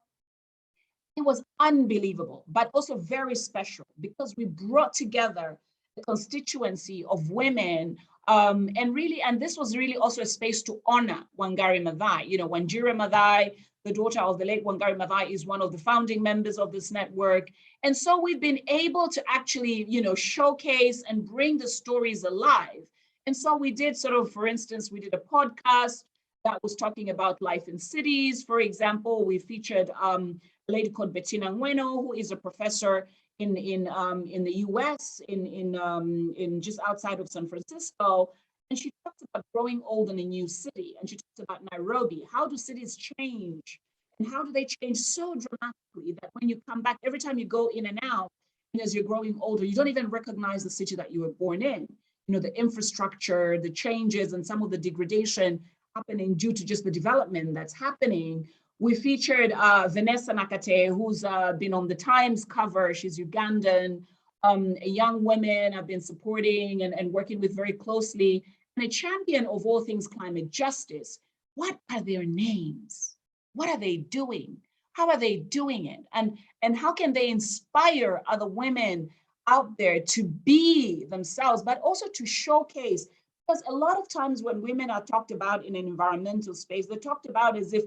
Speaker 2: It was unbelievable, but also very special because we brought together a constituency of women and this was really also a space to honor Wangari Maathai. Wanjira Maathai, the daughter of the late Wangari Maathai, is one of the founding members of this network. And so we've been able to actually, showcase and bring the stories alive. And so we did for instance, we did a podcast that was talking about life in cities. For example, we featured a lady called Bettina Ngueno, who is a professor in the US, in just outside of San Francisco. And she talked about growing old in a new city. And she talked about Nairobi. How do cities change? And how do they change so dramatically that when you come back, every time you go in and out, and as you're growing older, you don't even recognize the city that you were born in. The infrastructure, the changes, and some of the degradation happening due to just the development that's happening. We featured Vanessa Nakate, who's been on the Times cover. She's Ugandan, a young woman I've been supporting and working with very closely, and a champion of all things climate justice. What are their names? What are they doing? How are they doing it? And how can they inspire other women out there to be themselves, but also to showcase? Because a lot of times when women are talked about in an environmental space, they're talked about as if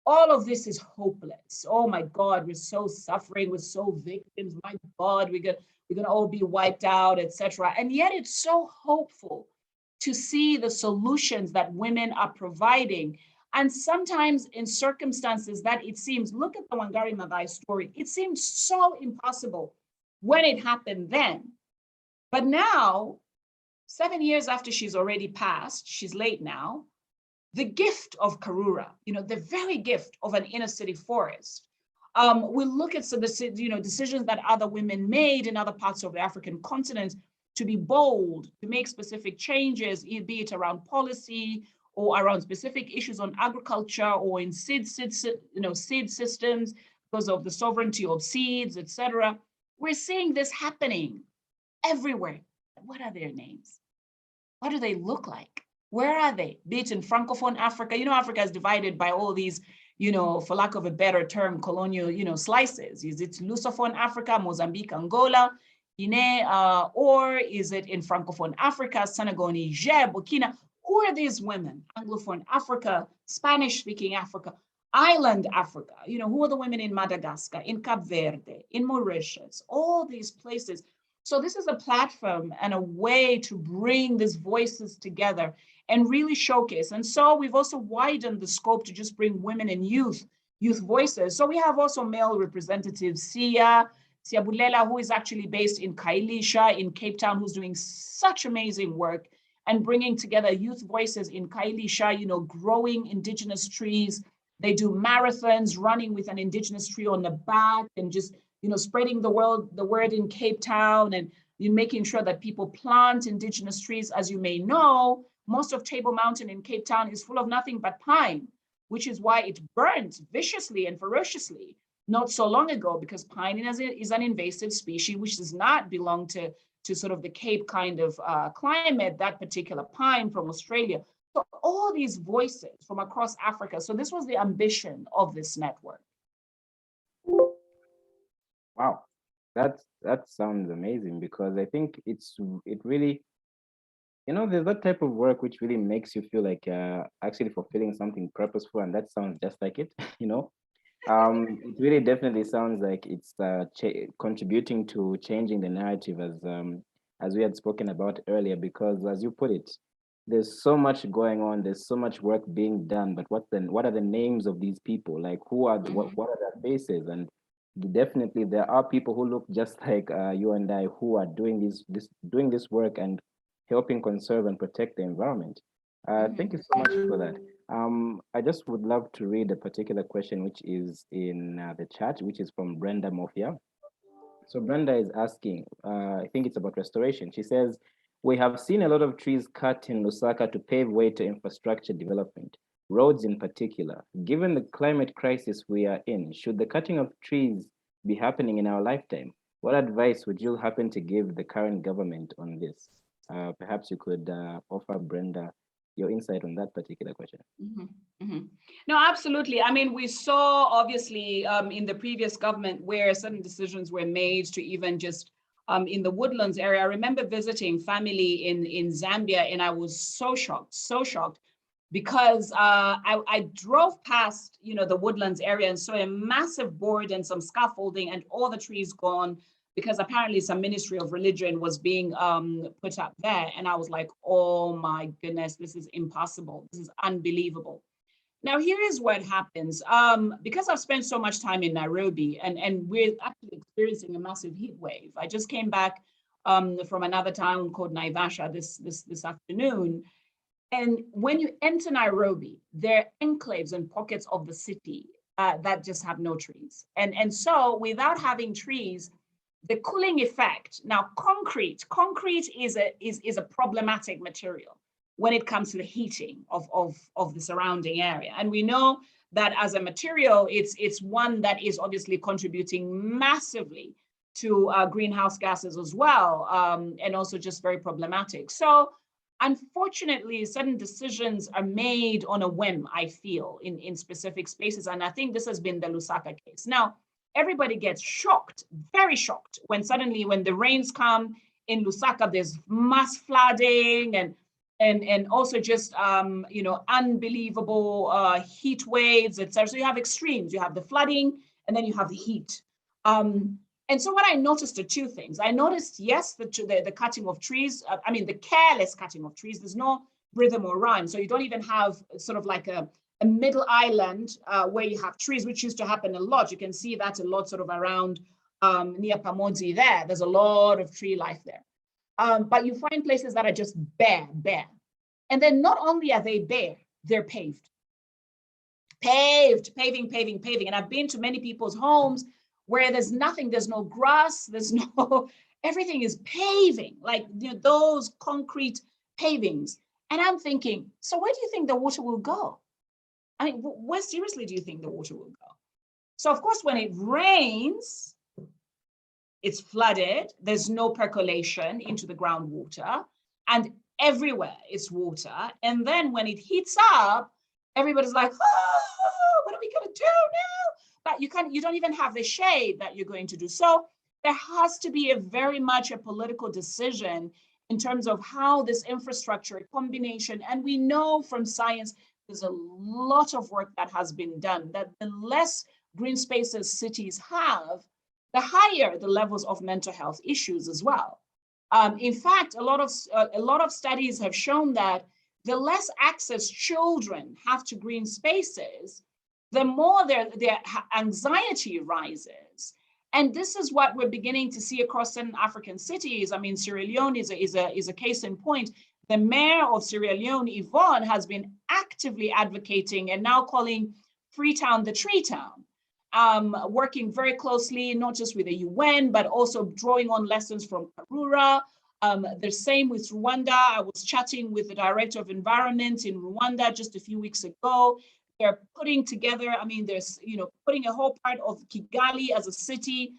Speaker 2: all of this is hopeless. Oh my God, we're so suffering, we're so victims. My God, we're gonna all be wiped out, etc. And yet it's so hopeful to see the solutions that women are providing. And sometimes in circumstances that it seems, look at the Wangari Maathai story, it seemed so impossible when it happened then. But now, 7 years after she's already passed, she's late now, the gift of Karura, the very gift of an inner city forest. We look at decisions that other women made in other parts of the African continent to be bold, to make specific changes, be it around policy or around specific issues on agriculture or in seed systems because of the sovereignty of seeds, etc. We're seeing this happening everywhere. What are their names? What do they look like? Where are they? Be it in Francophone Africa. Africa is divided by all these, for lack of a better term, colonial, slices. Is it Lusophone Africa, Mozambique, Angola, Guinea, or is it in Francophone Africa, Senegal, Niger, Burkina? Who are these women? Anglophone Africa, Spanish-speaking Africa, island Africa. Who are the women in Madagascar, in Cape Verde, in Mauritius, all these places. So this is a platform and a way to bring these voices together and really showcase. And so we've also widened the scope to just bring women and youth voices. So we have also male representatives, Sia Bulela, who is actually based in Kailisha in Cape Town, who's doing such amazing work and bringing together youth voices in Kailisha, growing indigenous trees. They do marathons, running with an indigenous tree on the back and just spreading the word in Cape Town and making sure that people plant indigenous trees. As you may know, most of Table Mountain in Cape Town is full of nothing but pine, which is why it burnt viciously and ferociously not so long ago, because pine is an invasive species which does not belong to sort of the Cape kind of climate, that particular pine from Australia. So all these voices from across Africa. So this was the ambition of this network.
Speaker 1: Wow, that sounds amazing, because I think it really There's that type of work which really makes you feel like actually fulfilling something purposeful, and that sounds just like it. It really definitely sounds like it's contributing to changing the narrative as we had spoken about earlier. Because as you put it, there's so much going on. There's so much work being done. But what are the names of these people? Like who are what are their faces? And definitely there are people who look just like you and I who are doing this work and helping conserve and protect the environment. Thank you so much for that. I just would love to read a particular question which is in the chat, which is from Brenda Mofia. So Brenda is asking, I think it's about restoration. She says, we have seen a lot of trees cut in Lusaka to pave way to infrastructure development, roads in particular. Given the climate crisis we are in, should the cutting of trees be happening in our lifetime? What advice would you happen to give the current government on this? Perhaps you could offer Brenda your insight on that particular question.
Speaker 2: No, absolutely. I mean, we saw obviously in the previous government where certain decisions were made to even just in the woodlands area. I remember visiting family in Zambia, and I was so shocked because I drove past, the woodlands area and saw a massive board and some scaffolding and all the trees gone, because apparently some ministry of religion was being put up there. And I was like, oh my goodness, this is impossible. This is unbelievable. Now, here is what happens. Because I've spent so much time in Nairobi, and we're actually experiencing a massive heat wave. I just came back from another town called Naivasha this afternoon. And when you enter Nairobi, there are enclaves and pockets of the city that just have no trees. And so without having trees, the cooling effect. Now, concrete is a problematic material when it comes to the heating of the surrounding area. And we know that as a material, it's one that is obviously contributing massively to greenhouse gases as well, and also just very problematic. So unfortunately, certain decisions are made on a whim, I feel, in specific spaces. And I think this has been the Lusaka case. Now, everybody gets shocked, very shocked, when suddenly when the rains come in Lusaka, there's mass flooding and also just unbelievable heat waves, etc. So you have extremes. You have the flooding, and then you have the heat. And so what I noticed are two things. I noticed, yes, the cutting of trees. The careless cutting of trees. There's no rhythm or rhyme. So you don't even have sort of like a middle island where you have trees, which used to happen a lot. You can see that a lot sort of around near Pamodzi there. There's a lot of tree life there. But you find places that are just bare. And then not only are they bare, they're paved. Paving. And I've been to many people's homes where there's nothing, there's no grass, there's no, everything is paving, like those concrete pavings. And I'm thinking, so where do you think the water will go? I mean, where seriously do you think the water will go? So of course, when it rains, it's flooded, there's no percolation into the groundwater, and everywhere is water. And then when it heats up, everybody's like, oh, what are we gonna do now? But you don't even have the shade that you're going to do. So there has to be very much a political decision in terms of how this infrastructure combination, and we know from science, there's a lot of work that has been done, that the less green spaces cities have, the higher the levels of mental health issues as well. In fact, a lot of studies have shown that the less access children have to green spaces, the more their anxiety rises. And this is what we're beginning to see across certain African cities. I mean, Sierra Leone is a case in point. The mayor of Sierra Leone, Yvonne, has been actively advocating and now calling Freetown the Tree Town, working very closely, not just with the UN, but also drawing on lessons from Karura. The same with Rwanda. I was chatting with the director of environment in Rwanda just a few weeks ago. They're putting together, there's, putting a whole part of Kigali as a city,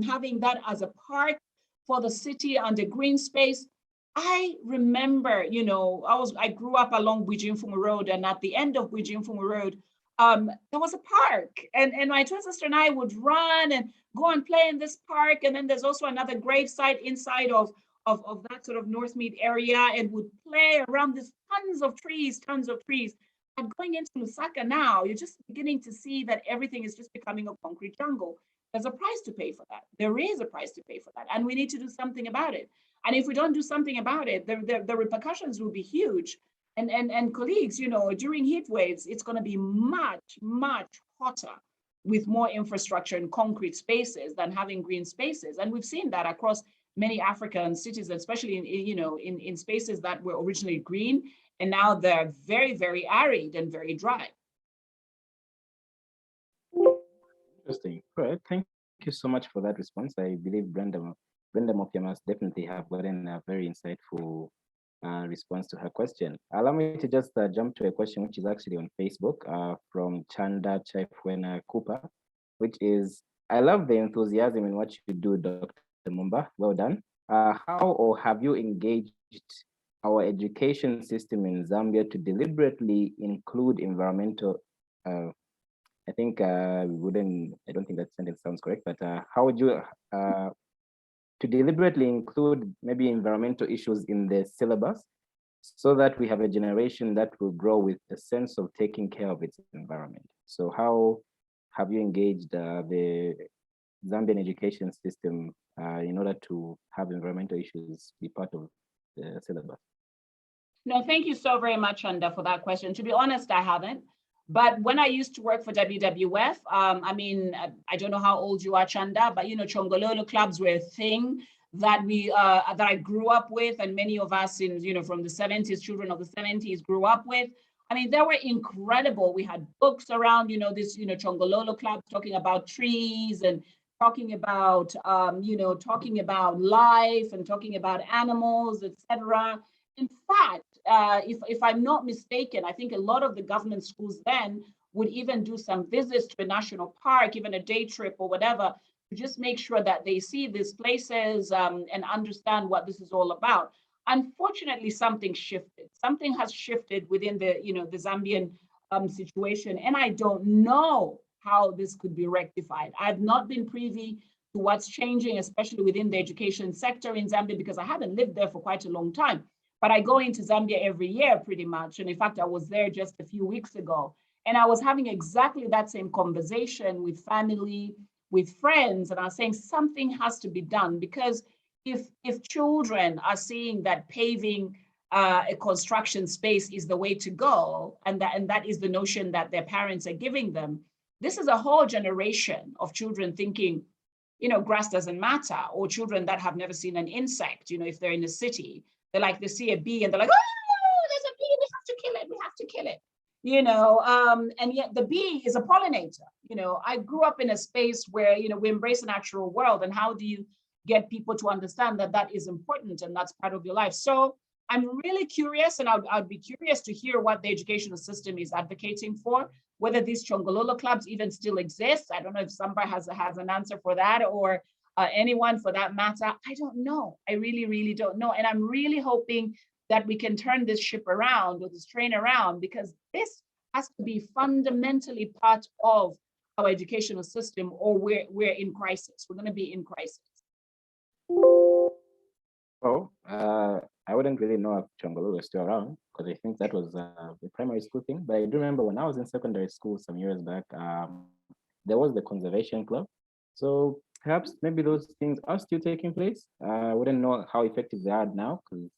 Speaker 2: having that as a park for the city and a green space. I remember, I grew up along Bwijimfumu Road, and at the end of Bwijimfumu Road, there was a park, and my twin sister and I would run and go and play in this park. And then there's also another gravesite inside of of that sort of North Mead area and would play around these tons of trees. And going into Lusaka now, you're just beginning to see that everything is just becoming a concrete jungle. There's a price to pay for that. There is a price to pay for that. And we need to do something about it. And if we don't do something about it, the repercussions will be huge. And colleagues, you know, during heat waves, it's going to be much, much hotter with more infrastructure and concrete spaces than having green spaces. And we've seen that across many African cities, especially in spaces that were originally green, and now they're very, very arid and very dry.
Speaker 1: Interesting. All right. Thank you so much for that response. I believe Brenda Mopia must definitely have gotten a very insightful response to her question. Allow me to just jump to a question which is actually on Facebook from Chanda Chaifwena Cooper, which is, I love the enthusiasm in what you do, Dr. Mumba. Well done. How or have you engaged our education system in Zambia to deliberately include environmental, I think I don't think that sentence sounds correct, but how would you, to deliberately include maybe environmental issues in the syllabus so that we have a generation that will grow with a sense of taking care of its environment? So how have you engaged the Zambian education system in order to have environmental issues be part of the syllabus?
Speaker 2: No, thank you so very much, Chanda, for that question. To be honest, I haven't. But when I used to work for WWF, I mean, I don't know how old you are, Chanda, but you know, Chongololo clubs were a thing that that I grew up with, and many of us from the 70s, children of the 70s grew up with. I mean, they were incredible. We had books around, this, Chongololo clubs talking about trees and talking about, talking about life and talking about animals, etc. In fact, if I'm not mistaken, I think a lot of the government schools then would even do some visits to a national park, even a day trip or whatever, to just make sure that they see these places and understand what this is all about. Unfortunately, something shifted. Something has shifted within the Zambian situation, and I don't know how this could be rectified. I've not been privy to what's changing, especially within the education sector in Zambia, because I haven't lived there for quite a long time. But I go into Zambia every year pretty much. And in fact, I was there just a few weeks ago. And I was having exactly that same conversation with family, with friends. And I was saying something has to be done, because if children are seeing that paving a construction space is the way to go, and that is the notion that their parents are giving them, this is a whole generation of children thinking, grass doesn't matter, or children that have never seen an insect, if they're in a city. They see a bee and they're like, oh, there's a bee, we have to kill it, and yet the bee is a pollinator. I grew up in a space where, we embrace the natural world, and how do you get people to understand that that is important and that's part of your life? So I'm really curious, and I'd be curious to hear what the educational system is advocating for, whether these Chongololo clubs even still exist. I don't know if Samba has an answer for that, or anyone for that matter. I don't know. I really, really don't know. And I'm really hoping that we can turn this ship around, or this train around, because this has to be fundamentally part of our educational system, or we're in crisis. We're going to be in crisis.
Speaker 1: Oh, I wouldn't really know if Chongololo was still around, because I think that was a primary school thing. But I do remember when I was in secondary school some years back, there was the conservation club. So perhaps maybe those things are still taking place. I wouldn't know how effective they are now, because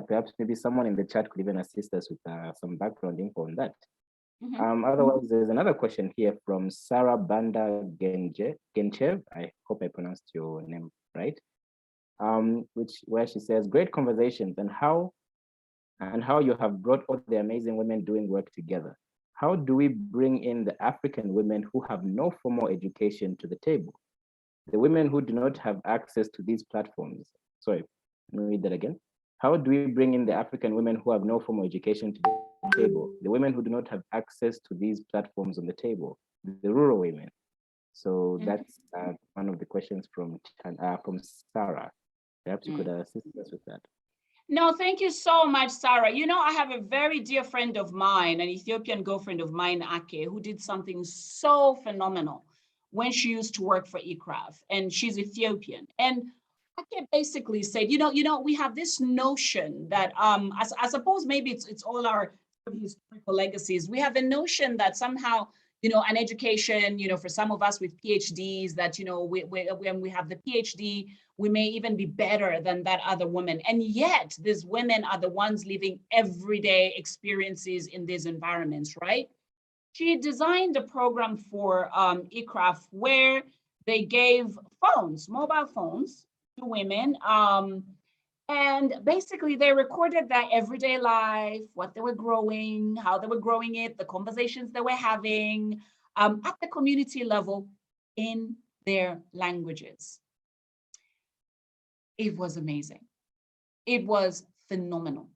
Speaker 1: perhaps maybe someone in the chat could even assist us with some background info on that. Mm-hmm. Otherwise, there's another question here from Sarah Banda Genchev. I hope I pronounced your name right. Where she says, great conversations, and how you have brought all the amazing women doing work together. How do we bring in the African women who have no formal education to the table? The women who do not have access to these platforms. Sorry, let me read that again. How do we bring in the African women who have no formal education to the table? The women who do not have access to these platforms on the table, the rural women. So that's one of the questions from Sarah. Perhaps you could assist us with that.
Speaker 2: No, thank you so much, Sarah. I have a very dear friend of mine, an Ethiopian girlfriend of mine, Ake, who did something so phenomenal when she used to work for ICRAF, and she's Ethiopian. And basically say, we have this notion that I suppose maybe it's all our historical legacies. We have a notion that somehow, an education, for some of us with PhDs, that, when we have the PhD, we may even be better than that other woman. And yet these women are the ones living everyday experiences in these environments, right? She designed a program for ICRAF where they gave phones, mobile phones, to women. And basically they recorded their everyday life, what they were growing, how they were growing it, the conversations they were having at the community level in their languages. It was amazing. It was phenomenal.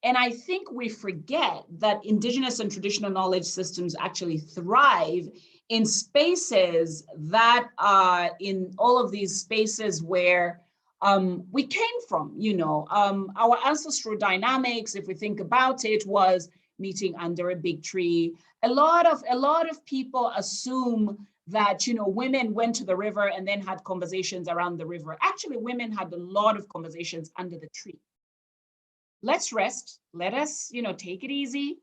Speaker 2: And I think we forget that Indigenous and traditional knowledge systems actually thrive in spaces that are in all of these spaces where we came from, our ancestral dynamics, if we think about it, was meeting under a big tree. A lot of people assume that, women went to the river and then had conversations around the river. Actually, women had a lot of conversations under the tree. Let's rest. Let us, take it easy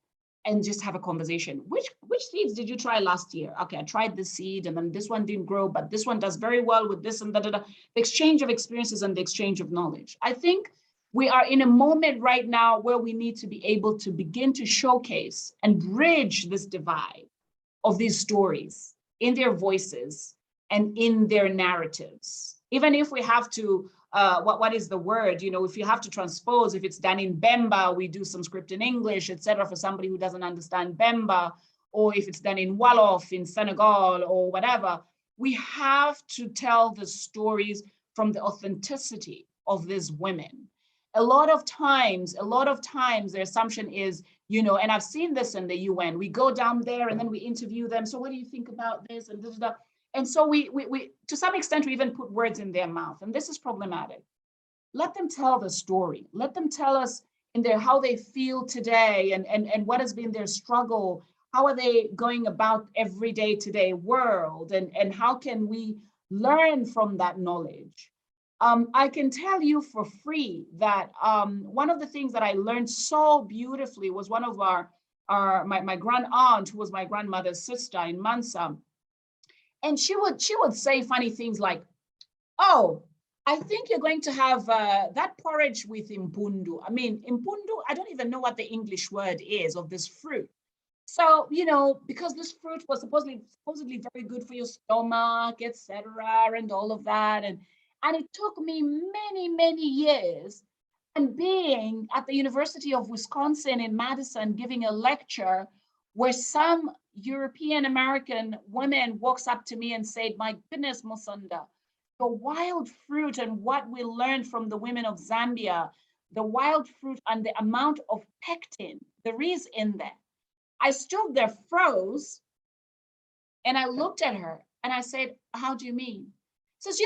Speaker 2: and just have a conversation. Which seeds did you try last year? Okay, I tried this seed and then this one didn't grow, but this one does very well with this and da, da, da. The exchange of experiences and the exchange of knowledge. I think we are in a moment right now where we need to be able to begin to showcase and bridge this divide of these stories in their voices and in their narratives. Even if we have to, what is the word? If you have to transpose, if it's done in Bemba, we do some script in English, etc. for somebody who doesn't understand Bemba, or if it's done in Wolof in Senegal or whatever, we have to tell the stories from the authenticity of these women. A lot of times, the assumption is, and I've seen this in the UN, we go down there and then we interview them. So what do you think about this? And this, that. And so we to some extent, we even put words in their mouth, and this is problematic. Let them tell the story. Let them tell us how they feel today and what has been their struggle. How are they going about everyday today world? And how can we learn from that knowledge? I can tell you for free that one of the things that I learned so beautifully was one of my grand aunt, who was my grandmother's sister in Mansa. And she would say funny things like, oh, I think you're going to have that porridge with impundu. I mean, impundu, I don't even know what the English word is of this fruit. So, because this fruit was supposedly very good for your stomach, etc., and all of that. And it took me many, many years, and being at the University of Wisconsin in Madison, giving a lecture where some European American woman walks up to me and said, my goodness, Musonda, the wild fruit and what we learned from the women of Zambia, the wild fruit and the amount of pectin there is in there. I stood there, froze, and I looked at her and I said, how do you mean? Says,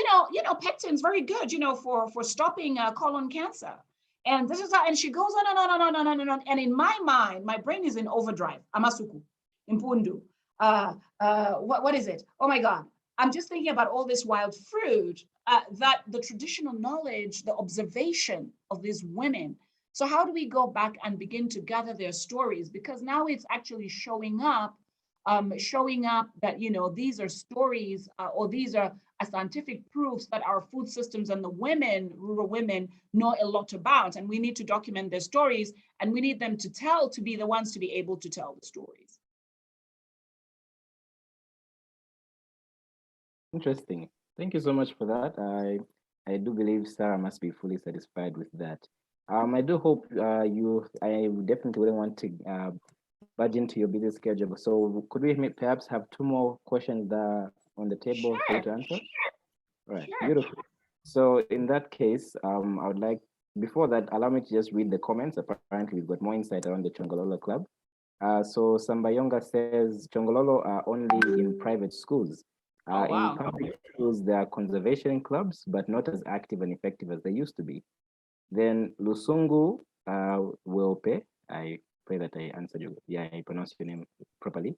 Speaker 2: pectin is very good, for stopping colon cancer. And this is how, and she goes on and on and on and on and on. And in my mind, my brain is in overdrive. Amasuku, impundu. What is it? Oh my God. I'm just thinking about all this wild fruit, that the traditional knowledge, the observation of these women. So how do we go back and begin to gather their stories? Because now it's actually showing up that, these are stories or these are scientific proofs that our food systems and the women, rural women, know a lot about. And we need to document their stories, and we need them to be the ones to be able to tell the stories.
Speaker 1: Interesting. Thank you so much for that. I do believe Sarah must be fully satisfied with that. I do hope I definitely wouldn't want to budge into your busy schedule. So could we perhaps have two more questions on the table for you to answer? All right, sure. Beautiful. So in that case, I would like, before that, allow me to just read the comments. Apparently, we've got more insight around the Chongololo Club. So Sambayonga says, Chongololo are only in private schools. Wow. In public schools, there are conservation clubs, but not as active and effective as they used to be. Then Lusungu Wilpe, I pray that I answered you. Yeah, I pronounced your name properly.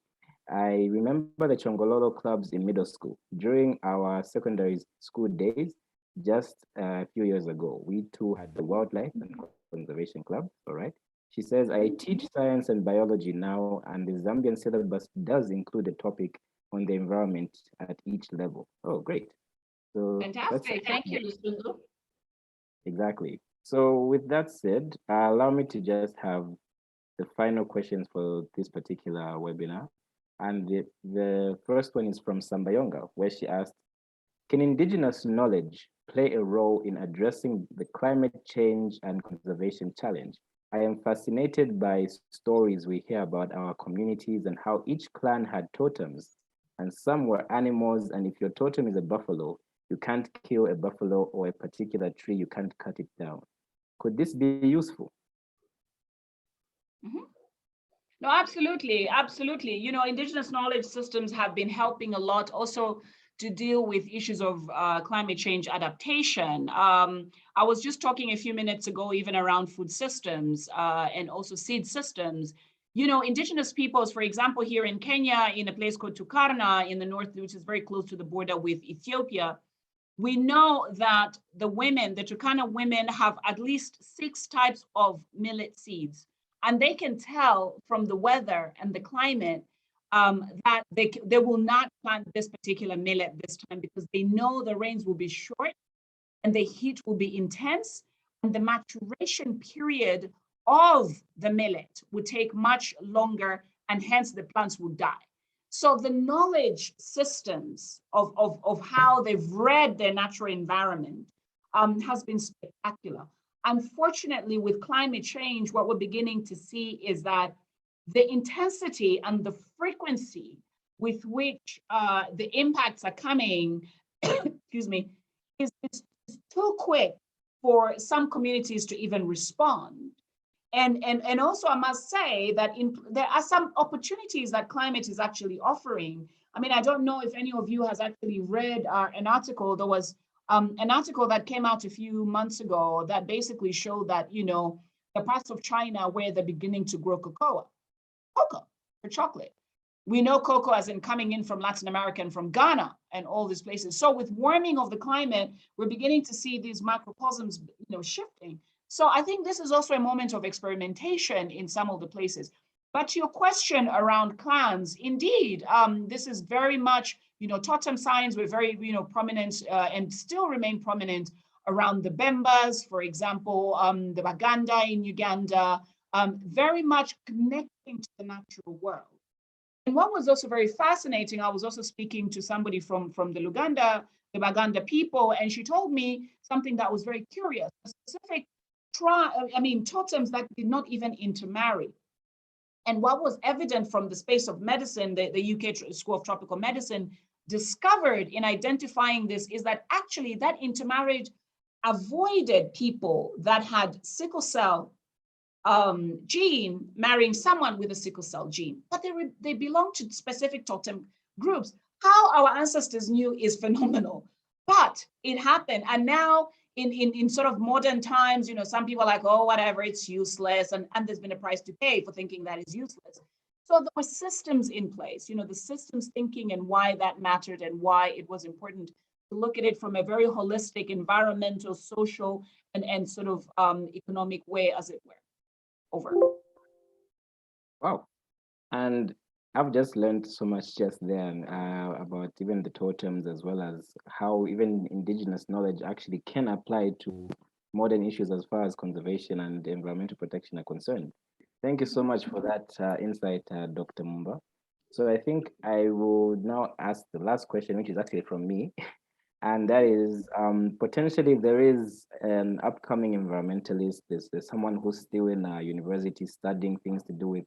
Speaker 1: I remember the Chongololo clubs in middle school. During our secondary school days, just a few years ago. We too had the Wildlife and Conservation Club, all right? She says, I teach science and biology now, and the Zambian syllabus does include a topic on the environment at each level. Oh, great. So that's
Speaker 2: Fantastic. Thank you, Lusundu.
Speaker 1: exactly. So with that said, allow me to just have the final questions for this particular webinar. And the first one is from Sambayonga, where she asked, can Indigenous knowledge play a role in addressing the climate change and conservation challenge? I am fascinated by stories we hear about our communities and how each clan had totems, and some were animals. And if your totem is a buffalo, you can't kill a buffalo, or a particular tree, you can't cut it down. Could this be useful?
Speaker 2: Mhm. No, absolutely, absolutely. You know, Indigenous knowledge systems have been helping a lot also to deal with issues of climate change adaptation. I was just talking a few minutes ago, even around food systems and also seed systems. You know, Indigenous peoples, for example, here in Kenya, in a place called Tukarna in the north, which is very close to the border with Ethiopia, we know that the women, the Turkana women, have at least 6 types of millet seeds. And they can tell from the weather and the climate that they will not plant this particular millet this time because they know the rains will be short and the heat will be intense and the maturation period of the millet would take much longer and hence the plants will die. So the knowledge systems of how they've read their natural environment has been spectacular. Unfortunately, with climate change, what we're beginning to see is that the intensity and the frequency with which the impacts are coming, excuse me, is too quick for some communities to even respond. And also I must say that there are some opportunities that climate is actually offering. I mean, I don't know if any of you has actually read an article. There was an article that came out a few months ago that basically showed that, you know, the parts of China where they're beginning to grow cocoa for chocolate. We know cocoa as in coming in from Latin America and from Ghana and all these places. So with warming of the climate, we're beginning to see these microcosms, you know, shifting. So I think this is also a moment of experimentation in some of the places. But to your question around clans, indeed, this is very much, you know, totem signs were very, you know, prominent and still remain prominent around the Bembas, for example, the Baganda in Uganda, very much connecting to the natural world. And what was also very fascinating, I was also speaking to somebody from the Luganda, the Baganda people, and she told me something that was very curious, a specific totems that did not even intermarry. And what was evident from the space of medicine, the UK School of Tropical Medicine discovered in identifying this is that actually that intermarriage avoided people that had sickle cell gene marrying someone with a sickle cell gene, but they belong to specific totem groups. How our ancestors knew is phenomenal, but it happened. And now in sort of modern times, you know, some people are like, oh, whatever, it's useless. And there's been a price to pay for thinking that is useless. So there were systems in place, you know, the systems thinking and why that mattered and why it was important to look at it from a very holistic, environmental, social, and sort of economic way, as it were. Over.
Speaker 1: Wow. And I've just learned so much just then about even the totems, as well as how even indigenous knowledge actually can apply to modern issues as far as conservation and environmental protection are concerned. Thank you so much for that insight, Dr. Mumba. So I think I would now ask the last question, which is actually from me. And that is potentially there is an upcoming environmentalist. There's someone who's still in university studying things to do with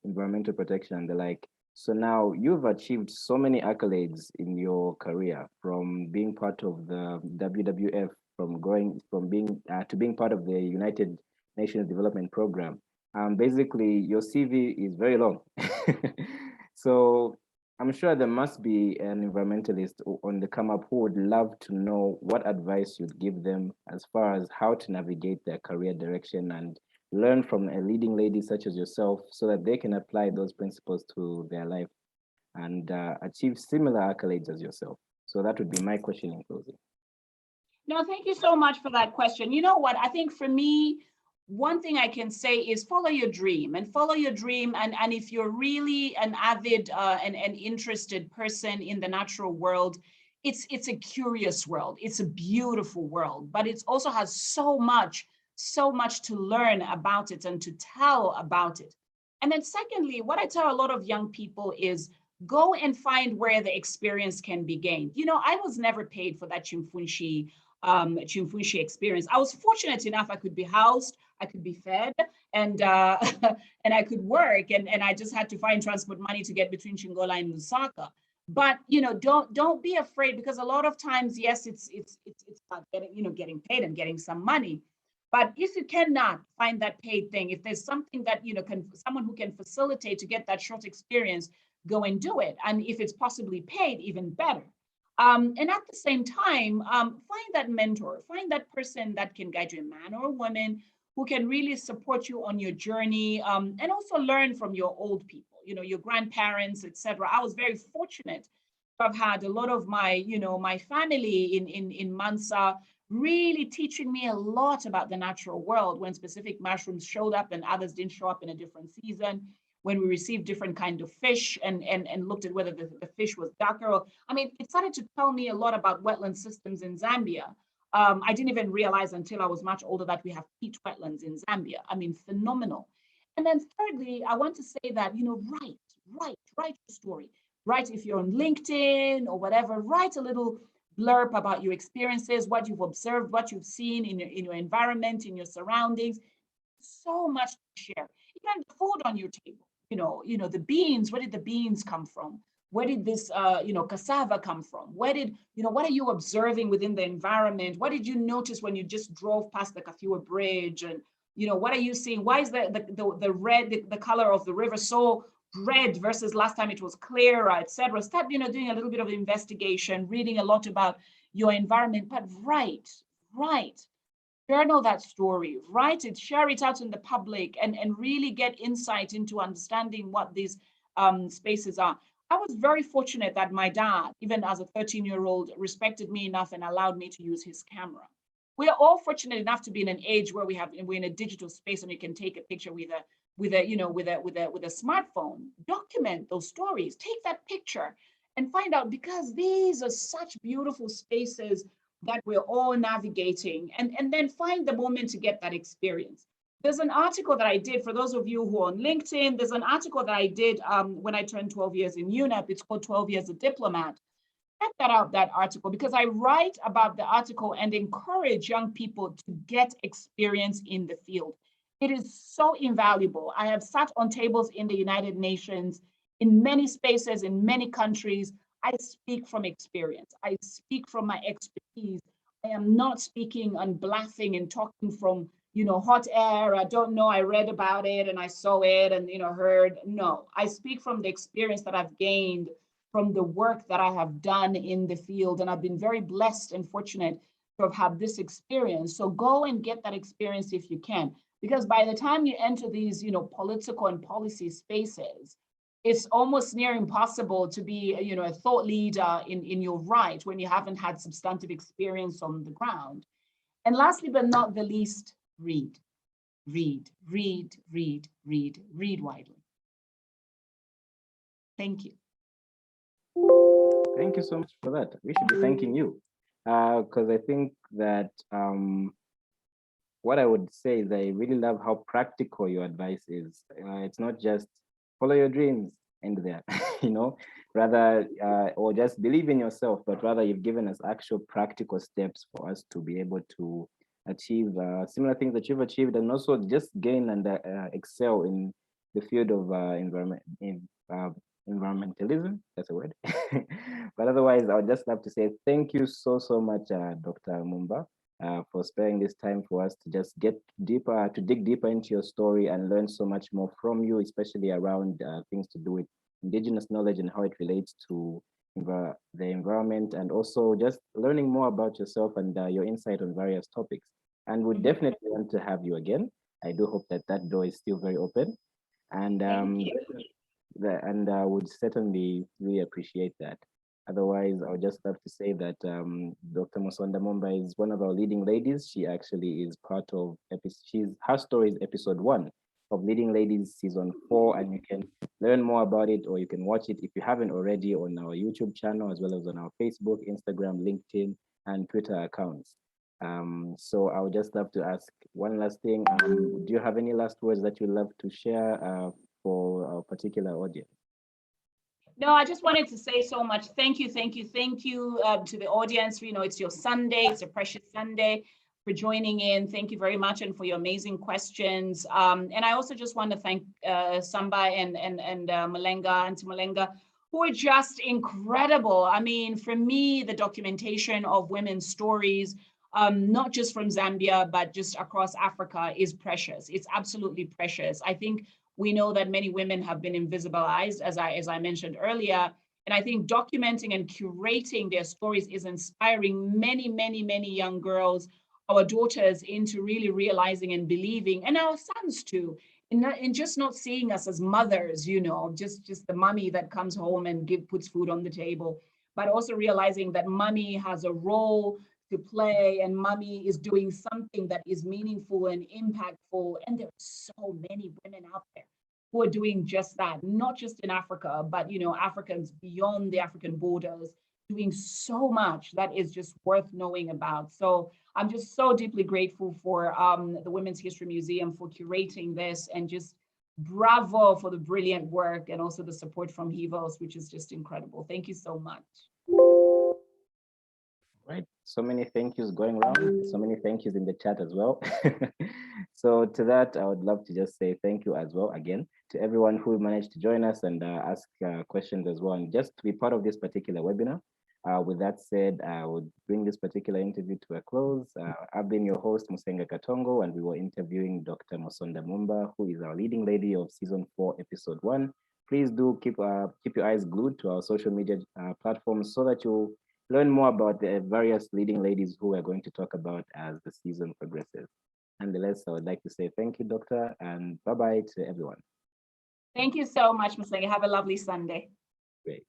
Speaker 1: environmental protection and the like. So now you've achieved so many accolades in your career, from being part of the WWF, from being to being part of the United Nations Development Program. Basically, your CV is very long. So I'm sure there must be an environmentalist on the come up who would love to know what advice you'd give them as far as how to navigate their career direction and learn from a leading lady such as yourself so that they can apply those principles to their life and achieve similar accolades as yourself. So that would be my question in closing.
Speaker 2: No, thank you so much for that question. You know what? I think for me, one thing I can say is follow your dream and follow your dream. And if you're really an avid and interested person in the natural world, it's a curious world. It's a beautiful world, but it also has so much to learn about it and to tell about it. And then secondly, what I tell a lot of young people is go and find where the experience can be gained. You know, I was never paid for that Chimfunshi experience. I was fortunate enough I could be housed, I could be fed, and and I could work, and I just had to find transport money to get between Chingola and Lusaka. But you know, don't be afraid, because a lot of times, yes, it's about getting paid and getting some money. But if you cannot find that paid thing, if there's something that can someone who can facilitate to get that short experience, go and do it. And if it's possibly paid, even better. And at the same time, find that mentor, find that person that can guide you, a man or a woman, who can really support you on your journey, and also learn from your old people, your grandparents, etc. I was very fortunate to have had a lot of my family in Mansa really teaching me a lot about the natural world when specific mushrooms showed up and others didn't show up in a different season, when we received different kind of fish and looked at whether the fish was darker. Or, I mean, it started to tell me a lot about wetland systems in Zambia. I didn't even realize until I was much older that we have peat wetlands in Zambia. I mean, phenomenal. And then thirdly, I want to say that, write your story. Write, if you're on LinkedIn or whatever, write a little blurb about your experiences, what you've observed, what you've seen in your environment, in your surroundings. So much to share. Even the food on your table. The beans, where did the beans come from? Where did this, cassava come from? What are you observing within the environment? What did you notice when you just drove past the Kafua Bridge? And, what are you seeing? Why is the red, the color of the river so red versus last time it was clearer, etc. Start, doing a little bit of investigation, reading a lot about your environment, but write. Journal that story, write it, share it out in the public, and really get insight into understanding what these spaces are. I was very fortunate that my dad, even as a 13-year-old, respected me enough and allowed me to use his camera. We are all fortunate enough to be in an age where we're in a digital space and you can take a picture with a smartphone. Document those stories, take that picture and find out, because these are such beautiful spaces that we're all navigating, and then find the moment to get that experience. There's an article that I did, for those of you who are on LinkedIn, there's an article that I did when I turned 12 years in UNEP. It's called 12 Years a Diplomat. Check that article, because I write about the article and encourage young people to get experience in the field. It is so invaluable. I have sat on tables in the United Nations, in many spaces, in many countries. I speak from experience. I speak from my expertise. I am not speaking and bluffing and talking from, hot air. I don't know. I read about it and I saw it and, heard. No, I speak from the experience that I've gained from the work that I have done in the field. And I've been very blessed and fortunate to have had this experience. So go and get that experience if you can, because by the time you enter these, political and policy spaces, it's almost near impossible to be, a thought leader in your right when you haven't had substantive experience on the ground. And lastly, but not the least, read widely. Thank you.
Speaker 1: Thank you so much for that. We should be thanking you, because I think that what I would say is I really love how practical your advice is. It's not just follow your dreams and there, rather, or just believe in yourself, but rather you've given us actual practical steps for us to be able to achieve similar things that you've achieved, and also just gain and excel in the field of environmentalism. That's a word. But otherwise, I would just love to say thank you so much, Dr. Mumba, for sparing this time for us to just dig deeper into your story and learn so much more from you, especially around things to do with Indigenous knowledge and how it relates to the environment, and also just learning more about yourself and your insight on various topics. And we definitely want to have you again. I do hope that door is still very open, and would certainly really appreciate that. Otherwise, I would just love to say that Dr. Musonda Mumba is one of our leading ladies. She actually is part of, her story is episode 1 of Leading Ladies season 4, and you can learn more about it, or you can watch it if you haven't already on our YouTube channel, as well as on our Facebook, Instagram, LinkedIn, and Twitter accounts. So I would just love to ask one last thing. Do you have any last words that you'd love to share for our particular audience?
Speaker 2: No, I just wanted to say so much. Thank you to the audience. You know, it's your Sunday. It's a precious Sunday for joining in. Thank you very much, and for your amazing questions. And I also just want to thank Samba and Malenga, Auntie Malenga, who are just incredible. I mean, for me, the documentation of women's stories, not just from Zambia, but just across Africa, is precious. It's absolutely precious. I think we know that many women have been invisibilized, as I mentioned earlier. And I think documenting and curating their stories is inspiring many young girls, our daughters, into really realizing and believing, and our sons too, in just not seeing us as mothers, you know, just the mommy that comes home and puts food on the table, but also realizing that mommy has a role to play, and mommy is doing something that is meaningful and impactful. And there are so many women out there who are doing just that, not just in Africa, but, you know, Africans beyond the African borders, doing so much that is just worth knowing about. So I'm just so deeply grateful for the Women's History Museum for curating this, and just bravo for the brilliant work, and also the support from HEVOS, which is just incredible. Thank you so much.
Speaker 1: Right, so many thank yous going around, so many thank yous in the chat as well. So to that, I would love to just say thank you as well again to everyone who managed to join us and ask questions as well, and just to be part of this particular webinar. With that said, I would bring this particular interview to a close. I've been your host, Musenga Katongo, and we were interviewing Dr. Musonda Mumba, who is our leading lady of season 4, episode 1. Please do keep your eyes glued to our social media platforms, so that you'll learn more about the various leading ladies who we're going to talk about as the season progresses. Nonetheless, I would like to say thank you, Doctor, and bye-bye to everyone.
Speaker 2: Thank you so much, Musenga. Have a lovely Sunday.
Speaker 1: Great.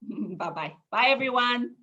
Speaker 2: Bye-bye. Bye, everyone.